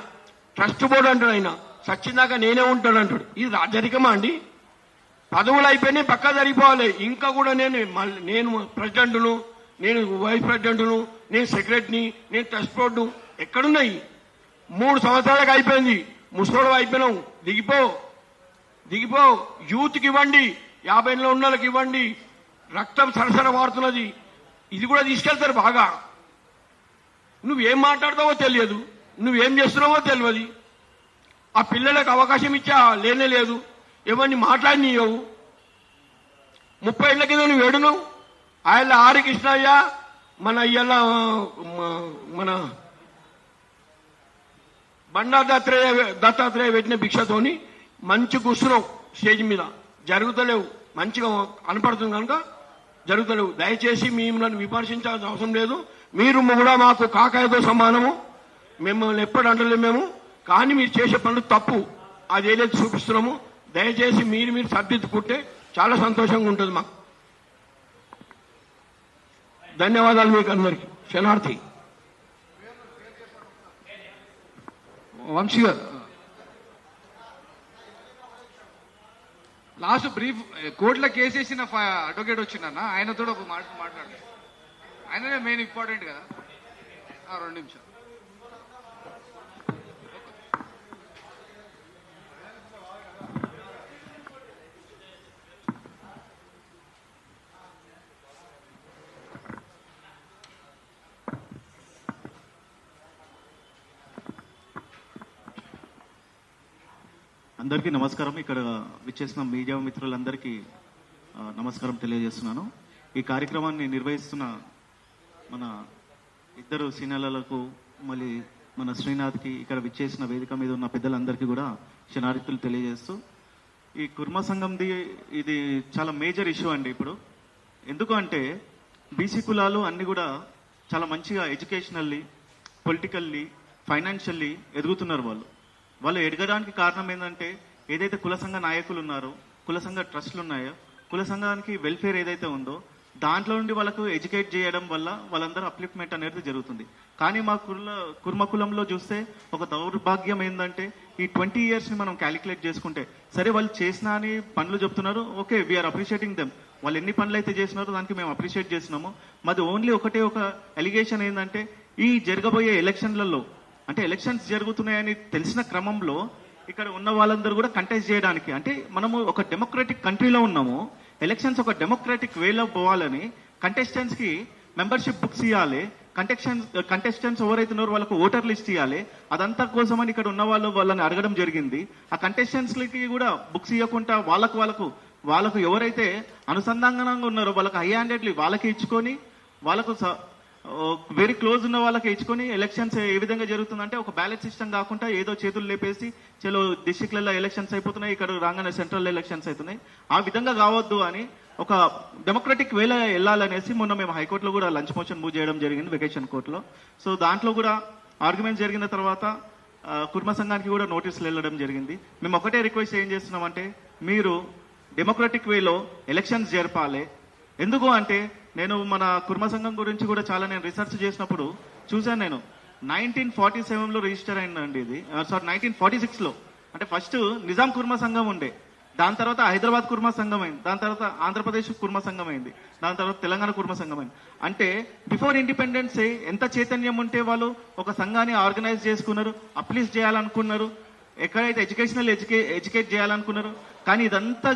ట్రస్ట్ బోర్డు అంటాడు, ఆయన సచ్చిందాకా నేనే ఉంటాడు అంటాడు. ఇది రాజరికమా అండి? పదవులు అయిపోయినాయి, పక్కా జరిగిపోవాలి. ఇంకా కూడా నేను ప్రెసిడెంట్ను, నేను వైస్ ప్రెసిడెంట్ను, నేను సెక్రటరీని, నేను ట్రస్ట్ బోర్డు ఎక్కడున్నాయి? 3 సంవత్సరాలకు అయిపోయింది. ముసలోడు అయిపోయినావు, దిగిపో. యూత్కి ఇవ్వండి, 50లో ఉన్న వాళ్ళకి ఇవ్వండి. రక్తం సరసర మారుతున్నది. ఇది కూడా తీసుకెళ్తారు బాగా. నువ్వేం మాట్లాడతావో తెలియదు, నువ్వేం చేస్తున్నావో తెలియదు. ఆ పిల్లలకు అవకాశం ఇచ్చా లేనే లేదు. ఎవరిని మాట్లాడినీయవు. 30 ఏళ్ల కింద నువ్వు ఏడున్నావు. ఆయన ఆర్ కృష్ణయ్య, మన బండారు దత్తాత్రేయ పెట్టిన భిక్షతోని మంచి కూర్చున్నావు స్టేజ్ మీద. జరుగుతలేవు, మంచిగా కనపడుతుంది కనుక జరుగుతలేవు. దయచేసి మిమ్మల్ని విమర్శించాల్సిన అవసరం లేదు. మీరు కూడా మాకు కాకాయతో సమానము. మిమ్మల్ని ఎప్పుడు అంటలేము మేము. కానీ మీరు చేసే పనులు తప్పు, అది ఏదైతే చూపిస్తున్నాము. దయచేసి మీరు సర్దిద్దుకుంటే చాలా సంతోషంగా ఉంటుంది మాకు. ధన్యవాదాలు మీకు అందరికీ. శనార్థి. వంశీ గారు లాస్ట్ బ్రీఫ్ కోర్టులో కేసేసిన అడ్వకేట్ వచ్చిందన్న, ఆయనతో ఒక మాట్లాడు. ఆయననే మెయిన్ ఇంపార్టెంట్ కదా. 2 నిమిషాలు. అందరికీ నమస్కారం. ఇక్కడ విచ్చేసిన మీడియా మిత్రులందరికీ నమస్కారం తెలియజేస్తున్నాను. ఈ కార్యక్రమాన్ని నిర్వహిస్తున్న మన 2 సీనియర్లకు, మళ్ళీ మన శ్రీనాథ్కి, ఇక్కడ విచ్చేసిన వేదిక మీద ఉన్న పెద్దలందరికీ కూడా క్షణార్థులు తెలియజేస్తూ, ఈ కుర్మ సంఘంది ఇది చాలా మేజర్ ఇష్యూ అండి. ఇప్పుడు ఎందుకు అంటే బీసీ కులాలు అన్ని కూడా చాలా మంచిగా ఎడ్యుకేషనల్లీ, పొలిటికల్లీ, ఫైనాన్షియల్లీ ఎదుగుతున్నారు. వాళ్ళు ఎదగడానికి కారణం ఏంటంటే ఏదైతే కుల సంఘ నాయకులు ఉన్నారో, కుల సంఘ ట్రస్టులు ఉన్నాయో, కుల సంఘానికి వెల్ఫేర్ ఏదైతే ఉందో దాంట్లో నుండి వాళ్ళకు ఎడ్యుకేట్ చేయడం వల్ల వాళ్ళందరూ అప్లిఫ్ట్మెంట్ అనేది జరుగుతుంది. కానీ మా కుర్మ కులంలో చూస్తే ఒక దౌర్భాగ్యం ఏంటంటే ఈ 20 yearsని మనం క్యాలిక్యులేట్ చేసుకుంటే, సరే వాళ్ళు చేసిన అని పనులు చెప్తున్నారు, ఓకే, వీఆర్ అప్రిషియేటింగ్ దెమ్. వాళ్ళు ఎన్ని పనులు అయితే చేసినారో దానికి మేము అప్రిషియేట్ చేస్తున్నాము. మాది ఓన్లీ ఒకటే ఒక ఎలిగేషన్ ఏంటంటే ఈ జరగబోయే ఎలక్షన్లలో, అంటే ఎలక్షన్స్ జరుగుతున్నాయని తెలిసిన క్రమంలో ఇక్కడ ఉన్న వాళ్ళందరూ కూడా కంటెస్ట్ చేయడానికి, అంటే మనము ఒక డెమోక్రటిక్ కంట్రీలో ఉన్నాము, ఎలక్షన్స్ ఒక డెమోక్రటిక్ వేలో పోవాలని కంటెస్టెంట్స్ కి మెంబర్షిప్ బుక్స్ ఇవ్వాలి, కంటెస్టెంట్స్ ఎవరైతున్నారో వాళ్ళకు ఓటర్ లిస్ట్ ఇవ్వాలి. అదంతా కోసమని ఇక్కడ ఉన్న వాళ్ళని అడగడం జరిగింది. ఆ కంటెస్టెంట్స్ కి కూడా బుక్స్ ఇవ్వకుండా వాళ్ళకు ఎవరైతే అనుసంధానంగా ఉన్నారో వాళ్ళకి హై హ్యాండెడ్లీ వాళ్ళకి ఇచ్చుకొని, వాళ్ళకు వెరీ క్లోజ్ ఉన్న వాళ్ళకి ఇచ్చుకొని ఎలక్షన్స్ ఏ విధంగా జరుగుతుందంటే ఒక బ్యాలెట్ సిస్టమ్ కాకుండా ఏదో చేతులు లేపేసి చలో డిస్ట్రిక్ట్లలో ఎలక్షన్స్ అయిపోతున్నాయి, ఇక్కడ రాగానే సెంట్రల్ ఎలక్షన్స్ అవుతున్నాయి, ఆ విధంగా కావద్దు అని ఒక డెమోక్రటిక్ వేలో వెళ్ళాలనేసి మొన్న మేము హైకోర్టులో కూడా లంచ్ మోషన్ మూవ్ చేయడం జరిగింది, వెకేషన్ కోర్టులో. సో దాంట్లో కూడా ఆర్గ్యుమెంట్ జరిగిన తర్వాత కుర్మ సంఘానికి కూడా నోటీసులు వెళ్ళడం జరిగింది. మేము ఒకటే రిక్వెస్ట్ ఏం చేస్తున్నామంటే మీరు డెమోక్రటిక్ వేలో ఎలక్షన్స్ జరపాలి. ఎందుకు అంటే నేను మన కుర్మ సంఘం గురించి కూడా చాలా నేను రీసెర్చ్ చేసినప్పుడు చూశాను. నేను 1947లో రిజిస్టర్ అయిందండి ఇది, సారీ 1946లో. అంటే ఫస్ట్ నిజాం కుర్మ సంఘం ఉండే, దాని తర్వాత హైదరాబాద్ కుర్మ సంఘం అయింది, దాని తర్వాత ఆంధ్రప్రదేశ్ కుర్మ సంఘం అయింది, దాని తర్వాత తెలంగాణ కుర్మ సంఘం అయింది. అంటే బిఫోర్ ఇండిపెండెన్స్ ఎంత చైతన్యం ఉంటే వాళ్ళు ఒక సంఘాన్ని ఆర్గనైజ్ చేసుకున్నారు, అప్లిస్ట్ చేయాలనుకున్నారు, ఎక్కడైతే ఎడ్యుకేట్ చేయాలనుకున్నారు. కానీ ఇదంతా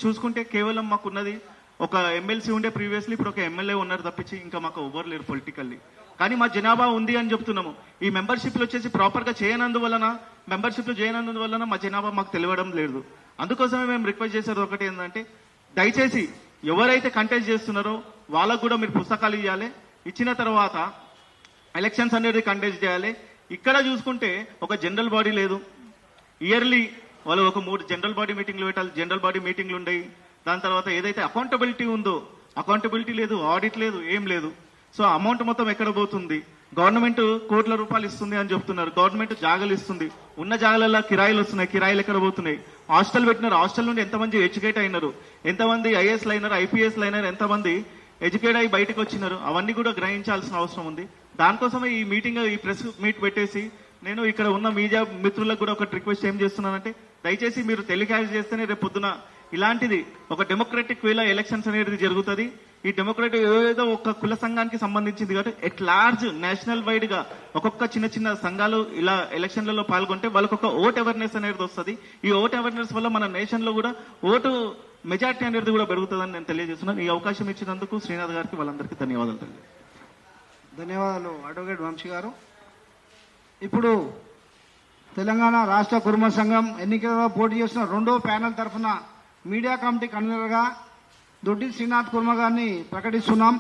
చూసుకుంటే కేవలం మాకున్నది ఒక ఎమ్మెల్సీ ఉండే ప్రీవియస్లీ, ఇప్పుడు ఒక ఎమ్మెల్యే ఉన్నారు తప్పించి ఇంకా మాకు ఎవరు లేరు పొలిటికల్లీ. కానీ మా జనాభా ఉంది అని చెప్తున్నాము. ఈ మెంబర్షిప్లు వచ్చేసి ప్రాపర్గా చేయనందువలన, మెంబర్షిప్లు చేయనందువలన మా జనాభా మాకు తెలియడం లేదు. అందుకోసమే మేము రిక్వెస్ట్ చేసేది ఒకటి ఏంటంటే, దయచేసి ఎవరైతే కంటెస్ట్ చేస్తున్నారో వాళ్ళకు కూడా మీరు పుస్తకాలు ఇవ్వాలి. ఇచ్చిన తర్వాత ఎలక్షన్స్ అనేది కంటెస్ట్ చేయాలి. ఇక్కడ చూసుకుంటే ఒక జనరల్ బాడీ లేదు. ఇయర్లీ వాళ్ళు ఒక 3 జనరల్ బాడీ మీటింగ్లు పెట్టాలి. జనరల్ బాడీ మీటింగ్లు ఉండయి. దాని తర్వాత ఏదైతే అకౌంటబిలిటీ ఉందో, అకౌంటబిలిటీ లేదు, ఆడిట్ లేదు, ఏం లేదు. సో అమౌంట్ మొత్తం ఎక్కడ పోతుంది? గవర్నమెంట్ కోట్ల రూపాయలు ఇస్తుంది అని చెప్తున్నారు. గవర్నమెంట్ జాగాలు ఇస్తుంది, ఉన్న జాగాలలో కిరాయిలు వస్తున్నాయి, కిరాయిలు ఎక్కడ పోతున్నాయి? హాస్టల్ పెట్టినారు, హాస్టల్ నుండి ఎంతమంది ఎడ్యుకేట్ అయినారు, ఎంతమంది ఐఏఎస్లు అయినారు, ఐపీఎస్లు అయినారు, ఎంతమంది ఎడ్యుకేట్ అయ్యి బయటకు వచ్చినారు, అవన్నీ కూడా గ్రహించాల్సిన అవసరం ఉంది. దానికోసమే ఈ మీటింగ్, ఈ ప్రెస్ మీట్ పెట్టేసి నేను ఇక్కడ ఉన్న మీడియా మిత్రులకు కూడా ఒక రిక్వెస్ట్ ఏం చేస్తున్నానంటే, దయచేసి మీరు టెలికాస్ట్ చేస్తేనే రేపు పొద్దున ఇలాంటిది ఒక డెమోక్రటిక్ వేలో ఎలక్షన్స్ అనేది జరుగుతుంది. ఈ డెమోక్రటిక్ ఏదో ఒక కుల సంఘానికి సంబంధించింది కాబట్టి ఎట్ లార్జ్ నేషనల్ వైడ్ గా ఒక్కొక్క చిన్న చిన్న సంఘాలు ఇలా ఎలక్షన్లలో పాల్గొంటే వాళ్ళకి ఒక ఓట్ అవేర్నెస్ అనేది వస్తుంది. ఈ ఓట్ అవేర్నెస్ వల్ల మన నేషన్ లో కూడా ఓటు మెజార్టీ అనేది కూడా పెరుగుతుందని నేను తెలియజేస్తున్నాను. ఈ అవకాశం ఇచ్చినందుకు శ్రీనాథ్ గారికి వాళ్ళందరికీ ధన్యవాదాలు. ధన్యవాదాలు అడ్వకేట్ వంశీ గారు. ఇప్పుడు తెలంగాణ రాష్ట్ర కుర్మ సంఘం ఎన్నికలలో పోటీ చేస్తున్న రెండో ప్యానెల్ తరఫున మీడియా కమిటీ కన్వీనర్గా దొడ్డి శ్రీనాథ్ కుర్మ గారిని ప్రకటిస్తున్నాం.